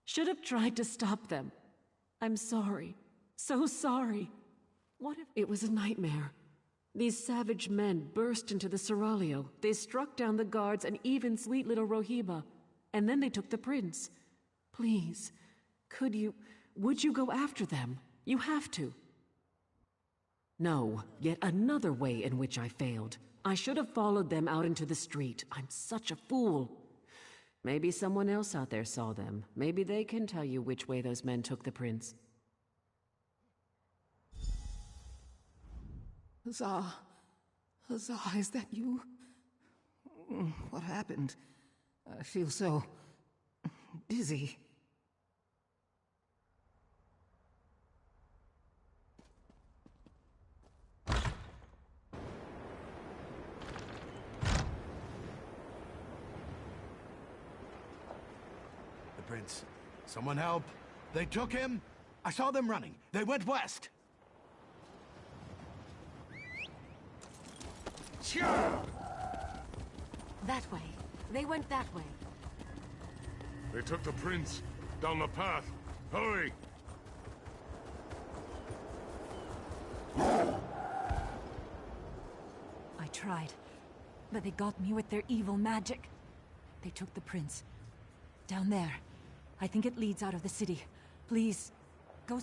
should have tried to stop them. I'm sorry. So sorry. What if it was a nightmare? These savage men burst into the Seraglio. They struck down the guards and even sweet little Rohiba. And then they took the prince. Please, would you go after them? You have to. No, yet another way in which I failed. I should have followed them out into the street. I'm such a fool. Maybe someone else out there saw them. Maybe they can tell you which way those men took the prince. Huzzah. Huzzah, is that you? What happened? I feel so dizzy. Prince. Someone help. They took him. I saw them running. They went west. That way. They went that way. They took the prince down the path. Hurry! I tried, but they got me with their evil magic. They took the prince. Down there. I think it leads out of the city. Please, go...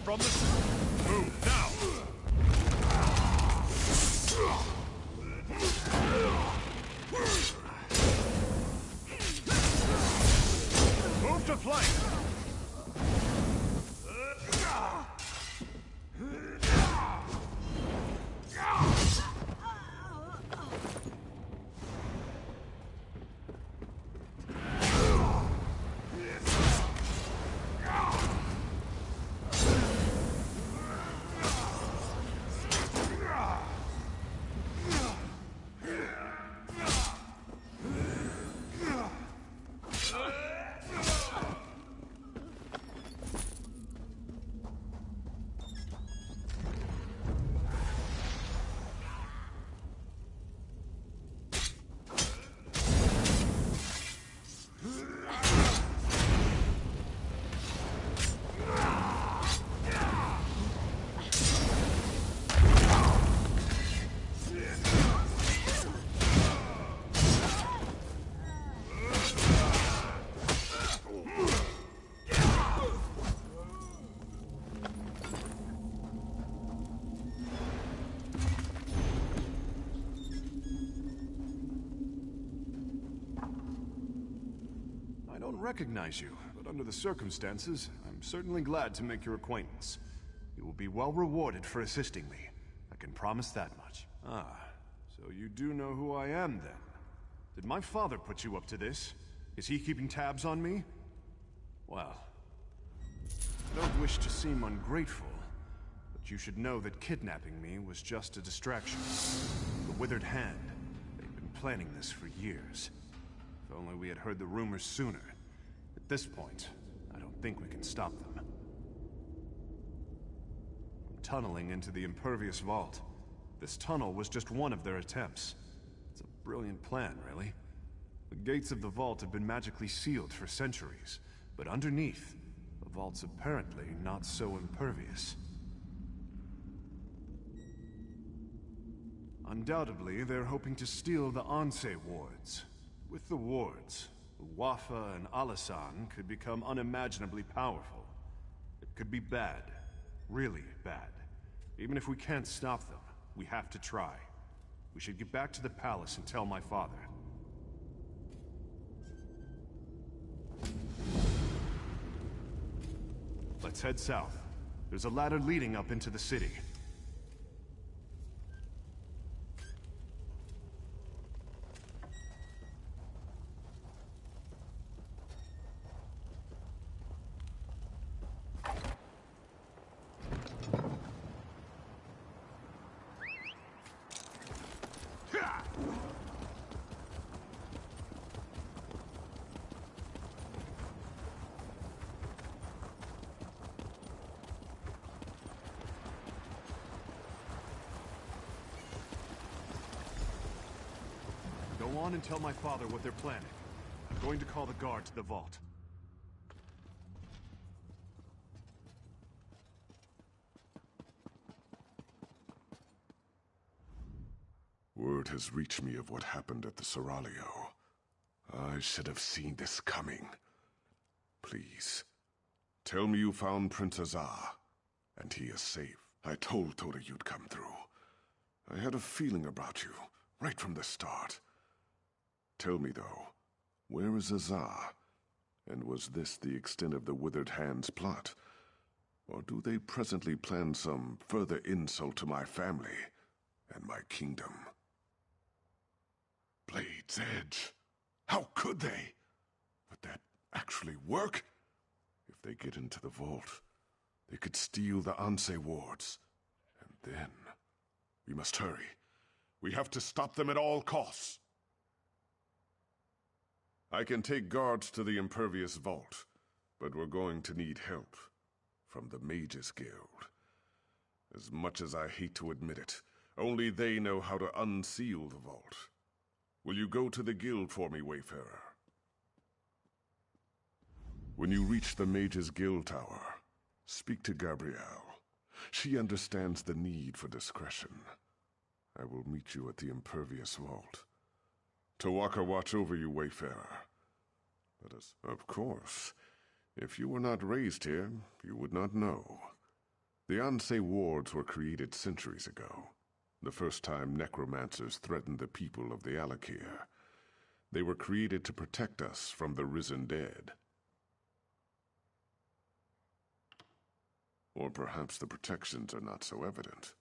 From the... Move, now! Move to flank! don't recognize you, but under the circumstances, I'm certainly glad to make your acquaintance. You will be well rewarded for assisting me. I can promise that much. Ah, so you do know who I am, then? Did my father put you up to this? Is he keeping tabs on me? Well, I don't wish to seem ungrateful, but you should know that kidnapping me was just a distraction. The Withered Hand, they've been planning this for years. If only we had heard the rumors sooner. At this point, I don't think we can stop them. I'm tunneling into the impervious vault. This tunnel was just one of their attempts. It's a brilliant plan, really. The gates of the vault have been magically sealed for centuries, but underneath, the vault's apparently not so impervious. Undoubtedly, they're hoping to steal the Anse wards. With the wards, Wafa and Alasan could become unimaginably powerful. It could be bad. Really bad. Even if we can't stop them, we have to try. We should get back to the palace and tell my father. Let's head south. There's a ladder leading up into the city. Go on and tell my father what they're planning. I'm going to call the guard to the vault. Word has reached me of what happened at the Seraglio. I should have seen this coming. Please, tell me you found Prince Azar, and he is safe. I told Toda you'd come through. I had a feeling about you, right from the start. Tell me, though, where is Azar? And was this the extent of the Withered Hand's plot? Or do they presently plan some further insult to my family and my kingdom? Blade's Edge. How could they? Would that actually work? If they get into the vault, they could steal the Anse wards. And then, we must hurry. We have to stop them at all costs. I can take guards to the impervious vault, but we're going to need help from the Mages Guild. As much as I hate to admit it, only they know how to unseal the vault. Will you go to the guild for me, Wayfarer? When you reach the Mages Guild Tower, speak to Gabrielle. She understands the need for discretion. I will meet you at the impervious vault. Tawaka watch over you, Wayfarer. Of course. If you were not raised here, you would not know. The Anse wards were created centuries ago. The first time necromancers threatened the people of the Alakir. They were created to protect us from the risen dead. Or perhaps the protections are not so evident.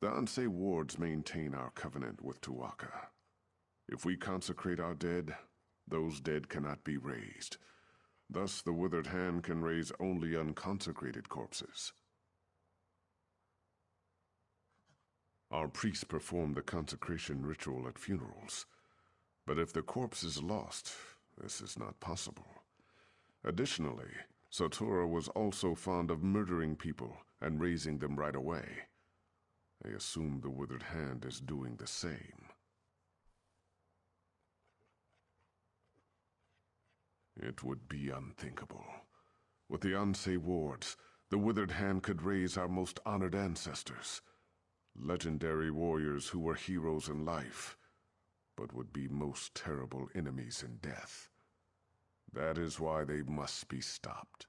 The Anse wards maintain our covenant with Tuwaka. If we consecrate our dead, those dead cannot be raised. Thus, the Withered Hand can raise only unconsecrated corpses. Our priests perform the consecration ritual at funerals. But if the corpse is lost, this is not possible. Additionally, Satora was also fond of murdering people and raising them right away. I assume the Withered Hand is doing the same. It would be unthinkable. With the Anse wards, the Withered Hand could raise our most honored ancestors. Legendary warriors who were heroes in life, but would be most terrible enemies in death. That is why they must be stopped.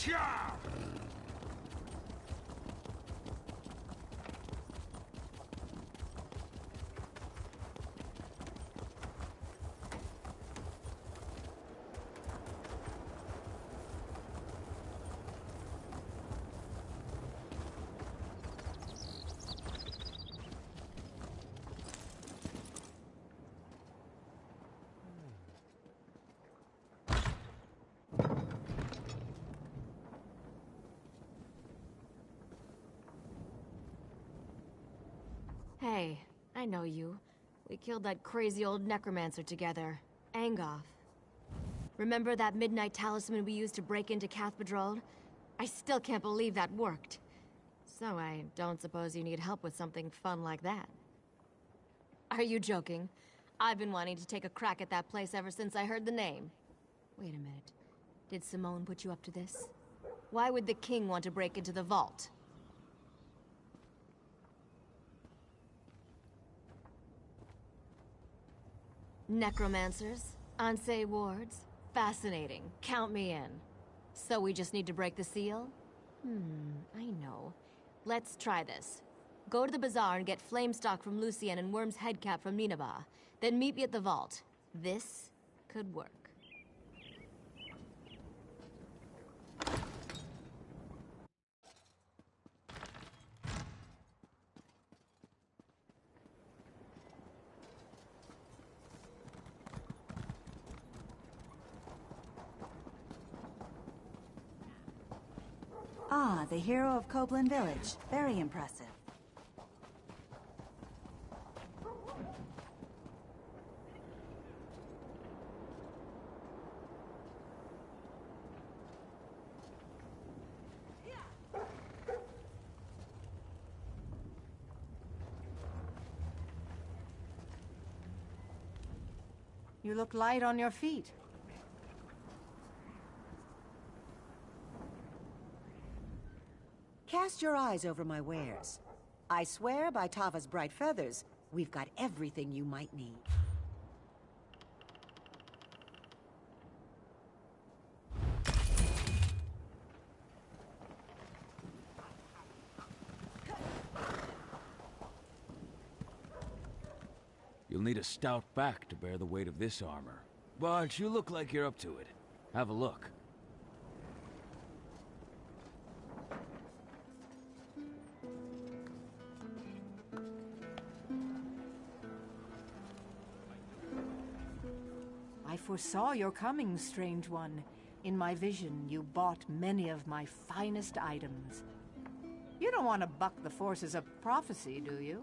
Gotcha! Hey, I know you. We killed that crazy old necromancer together, Angoth. Remember that midnight talisman we used to break into Cathedral? I still can't believe that worked. So I don't suppose you need help with something fun like that. Are you joking? I've been wanting to take a crack at that place ever since I heard the name. Wait a minute. Did Simone put you up to this? Why would the king want to break into the vault? Necromancers? Ansei wards? Fascinating. Count me in. So we just need to break the seal? I know. Let's try this. Go to the bazaar and get flame stock from Lucien and Worm's headcap from Ninaba. Then meet me at the vault. This could work. Ah, the hero of Coblin Village. Very impressive. You look light on your feet. Cast your eyes over my wares. I swear by Tava's bright feathers, we've got everything you might need. You'll need a stout back to bear the weight of this armor. But you look like you're up to it. Have a look. I foresaw your coming, strange one. In my vision, you bought many of my finest items. You don't want to buck the forces of prophecy, do you?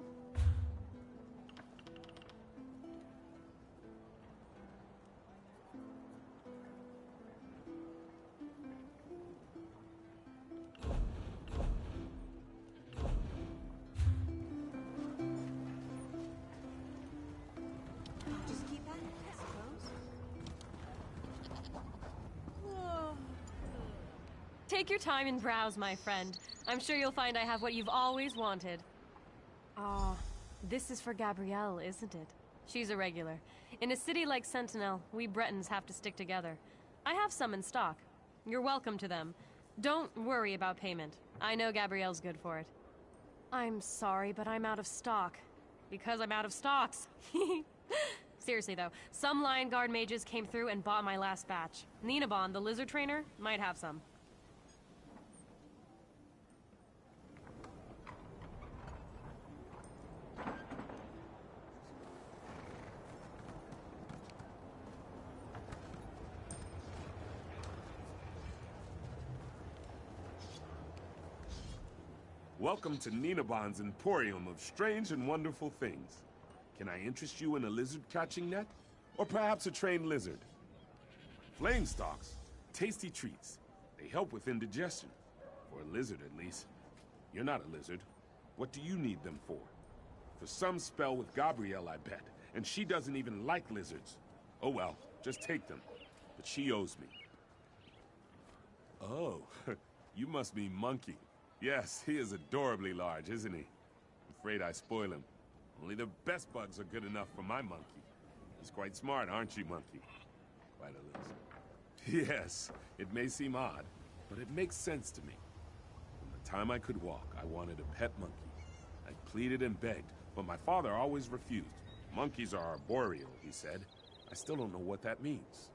Just keep at it, I suppose. Take your time and browse, my friend. I'm sure you'll find I have what you've always wanted. Ah, this is for Gabrielle, isn't it? She's a regular. In a city like Sentinel, we Bretons have to stick together. I have some in stock. You're welcome to them. Don't worry about payment. I know Gabrielle's good for it. I'm sorry, but I'm out of stock. Because I'm out of stocks. Seriously though, some Lion Guard mages came through and bought my last batch. Ninabon, the lizard trainer, might have some. Welcome to Ninabon's Emporium of strange and wonderful things. Can I interest you in a lizard-catching net? Or perhaps a trained lizard? Flame stalks, tasty treats. They help with indigestion. For a lizard, at least. You're not a lizard. What do you need them for? For some spell with Gabrielle, I bet. And she doesn't even like lizards. Oh well, just take them. But she owes me. Oh, you must mean Monkey. Yes, he is adorably large, isn't he? I'm afraid I spoil him. Only the best bugs are good enough for my monkey. He's quite smart, aren't you, Monkey? Quite a lizard. Yes, it may seem odd, but it makes sense to me. From the time I could walk, I wanted a pet monkey. I pleaded and begged, but my father always refused. Monkeys are arboreal, he said. I still don't know what that means.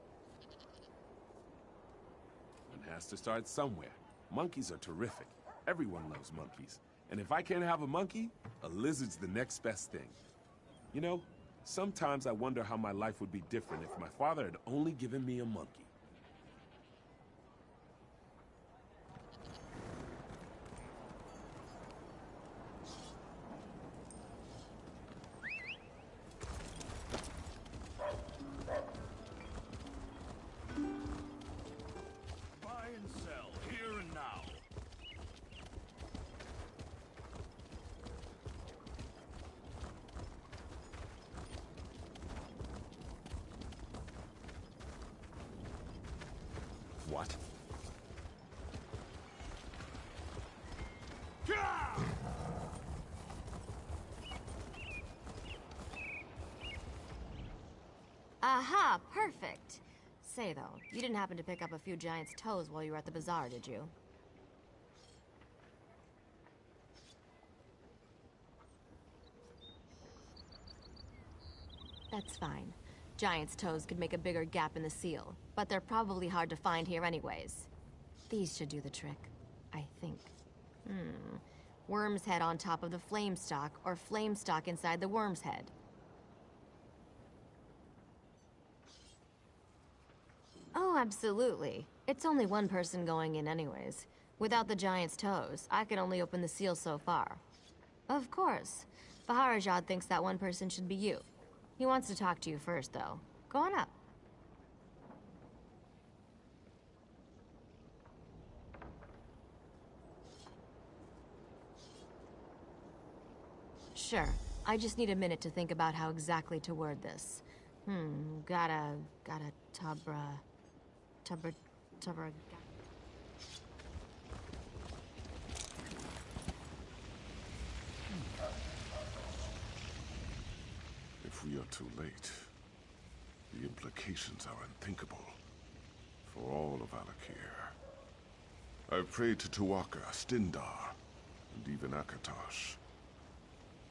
One has to start somewhere. Monkeys are terrific. Everyone loves monkeys. And if I can't have a monkey, a lizard's the next best thing. You know, sometimes I wonder how my life would be different if my father had only given me a monkey. Buy and sell, here and now. What? Aha, perfect. Say though, you didn't happen to pick up a few giant's toes while you were at the bazaar, did you? That's fine. Giant's toes could make a bigger gap in the seal, but they're probably hard to find here anyways. These should do the trick, I think. Worm's head on top of the flame stalk, or flame stalk inside the worm's head. Oh, absolutely. It's only one person going in anyways. Without the giant's toes, I can only open the seal so far. Of course. Baharajad thinks that one person should be you. He wants to talk to you first, though. Go on up. Sure. I just need a minute to think about how exactly to word this. Gotta tubra... If we are too late, the implications are unthinkable for all of Alakir. I've prayed to Tuaka, Stindar, and even Akatosh.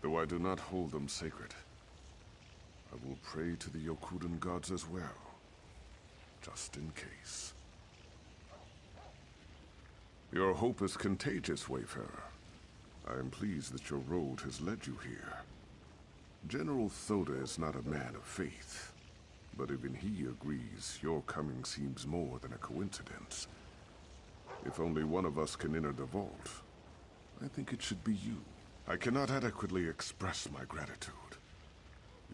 Though I do not hold them sacred, I will pray to the Yokudan gods as well, just in case. Your hope is contagious, Wayfarer. I am pleased that your road has led you here. General Thoda is not a man of faith, but even he agrees your coming seems more than a coincidence. If only one of us can enter the vault, I think it should be you. I cannot adequately express my gratitude.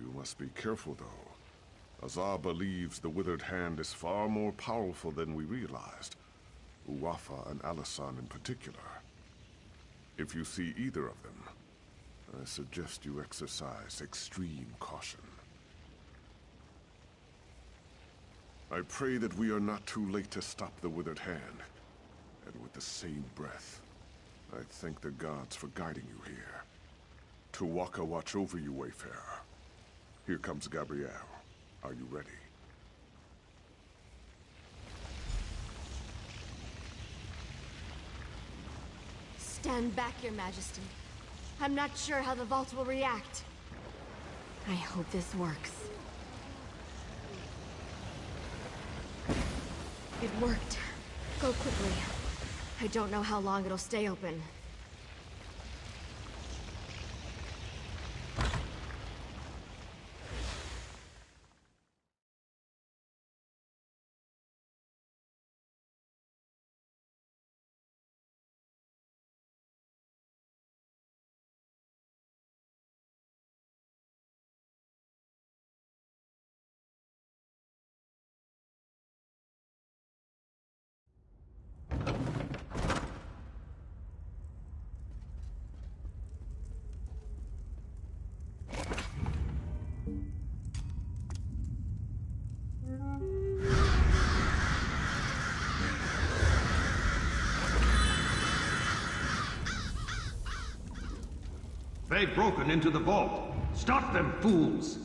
You must be careful, though. Azar believes the Withered Hand is far more powerful than we realized. Uwafa and Alasan in particular. If you see either of them, I suggest you exercise extreme caution. I pray that we are not too late to stop the Withered Hand. And with the same breath, I thank the gods for guiding you here. Tuwaka watch over you, Wayfarer. Here comes Gabrielle. Are you ready? Stand back, Your Majesty. I'm not sure how the vault will react. I hope this works. It worked. Go quickly. I don't know how long it'll stay open. They've broken into the vault. Stop them, fools!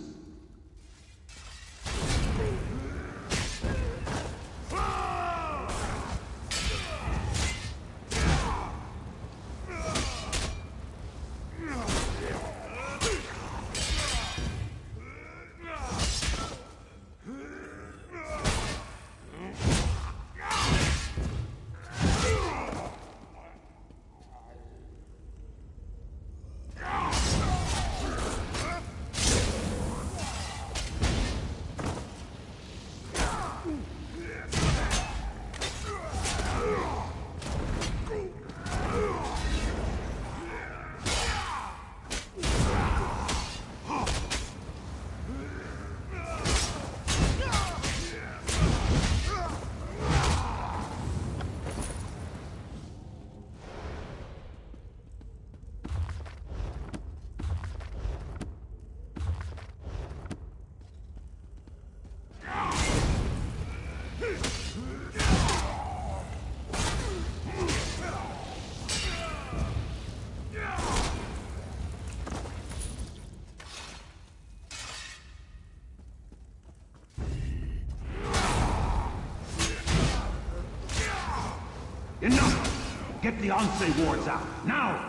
Get the Onse wards out, now!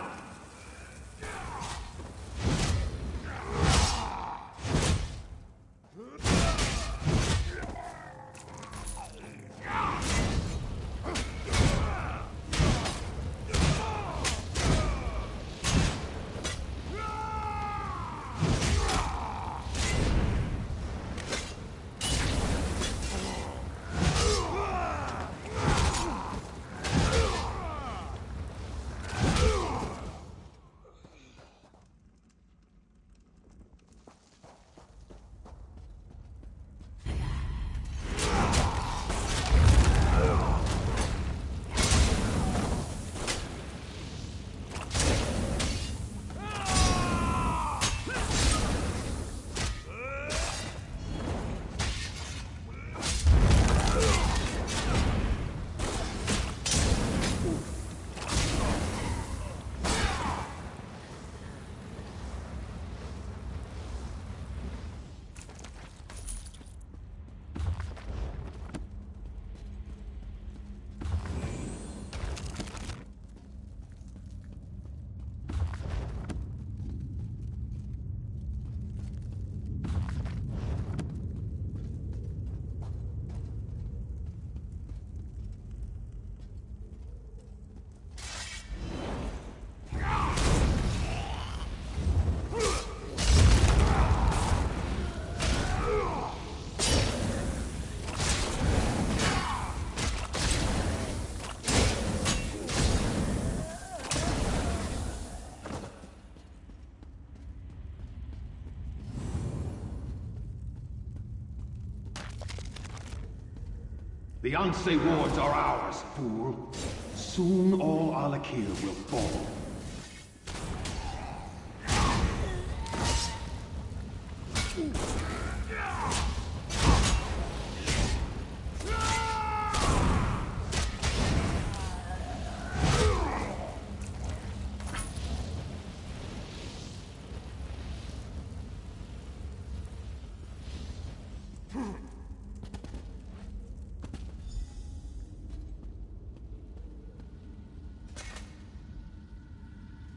The Onse wards are ours, fool. Soon all Alakir will fall.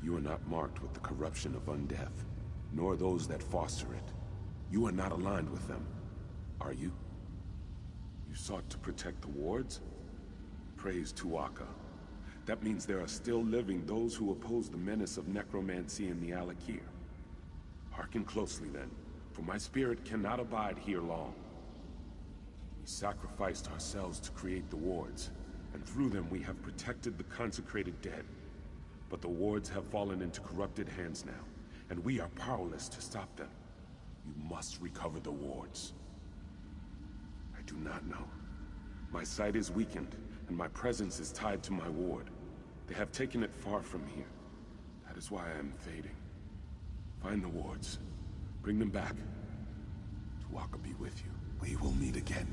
You are not marked with the corruption of undeath, nor those that foster it. You are not aligned with them, are you? You sought to protect the wards? Praise Tuaka. That means there are still living those who oppose the menace of necromancy in the Alakir. Hearken closely then, for my spirit cannot abide here long. We sacrificed ourselves to create the wards, and through them we have protected the consecrated dead. But the wards have fallen into corrupted hands now, and we are powerless to stop them. You must recover the wards. I do not know. My sight is weakened, and my presence is tied to my ward. They have taken it far from here. That is why I am fading. Find the wards. Bring them back. Tuaka be with you. We will meet again.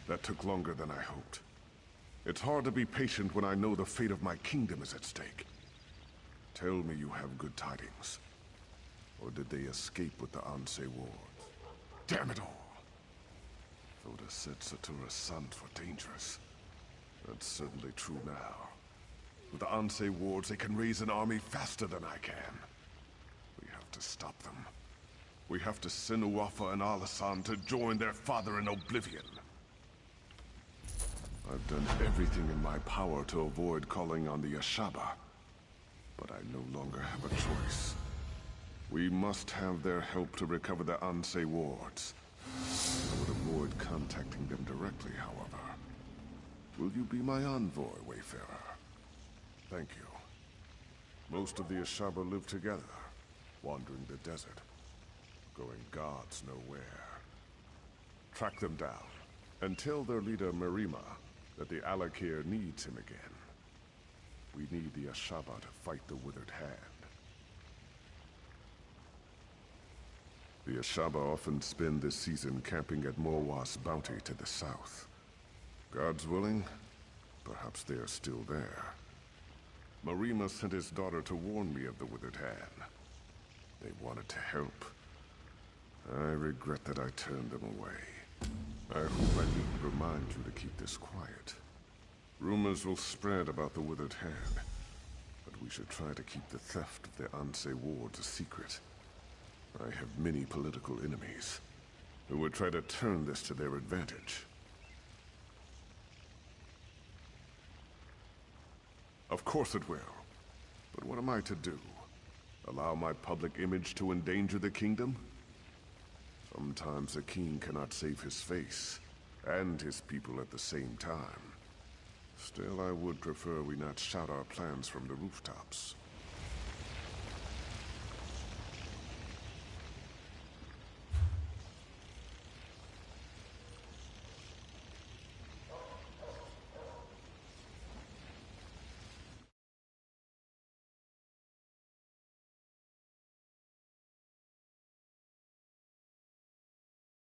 That took longer than I hoped. It's hard to be patient when I know the fate of my kingdom is at stake. Tell me you have good tidings. Or did they escape with the Anse wards? Damn it all! Thoda said Satura's sons were dangerous. That's certainly true now. With the Anse wards, they can raise an army faster than I can. We have to stop them. We have to send Uafa and Alasan to join their father in oblivion. I've done everything in my power to avoid calling on the Ashaba. But I no longer have a choice. We must have their help to recover the Anse wards. I would avoid contacting them directly, however. Will you be my envoy, Wayfarer? Thank you. Most of the Ashaba live together, wandering the desert, going gods know where. Track them down, and tell their leader Marima that the Alakir needs him again. We need the Ashaba to fight the Withered Hand. The Ashaba often spend this season camping at Morwa's bounty to the south. God's willing, perhaps they are still there. Marima sent his daughter to warn me of the Withered Hand. They wanted to help. I regret that I turned them away. I hope I needn't remind you to keep this quiet. Rumors will spread about the Withered Hand, but we should try to keep the theft of the Anse wards a secret. I have many political enemies who would try to turn this to their advantage. Of course it will. But what am I to do? Allow my public image to endanger the kingdom? Sometimes a king cannot save his face and his people at the same time. Still, I would prefer we not shout our plans from the rooftops.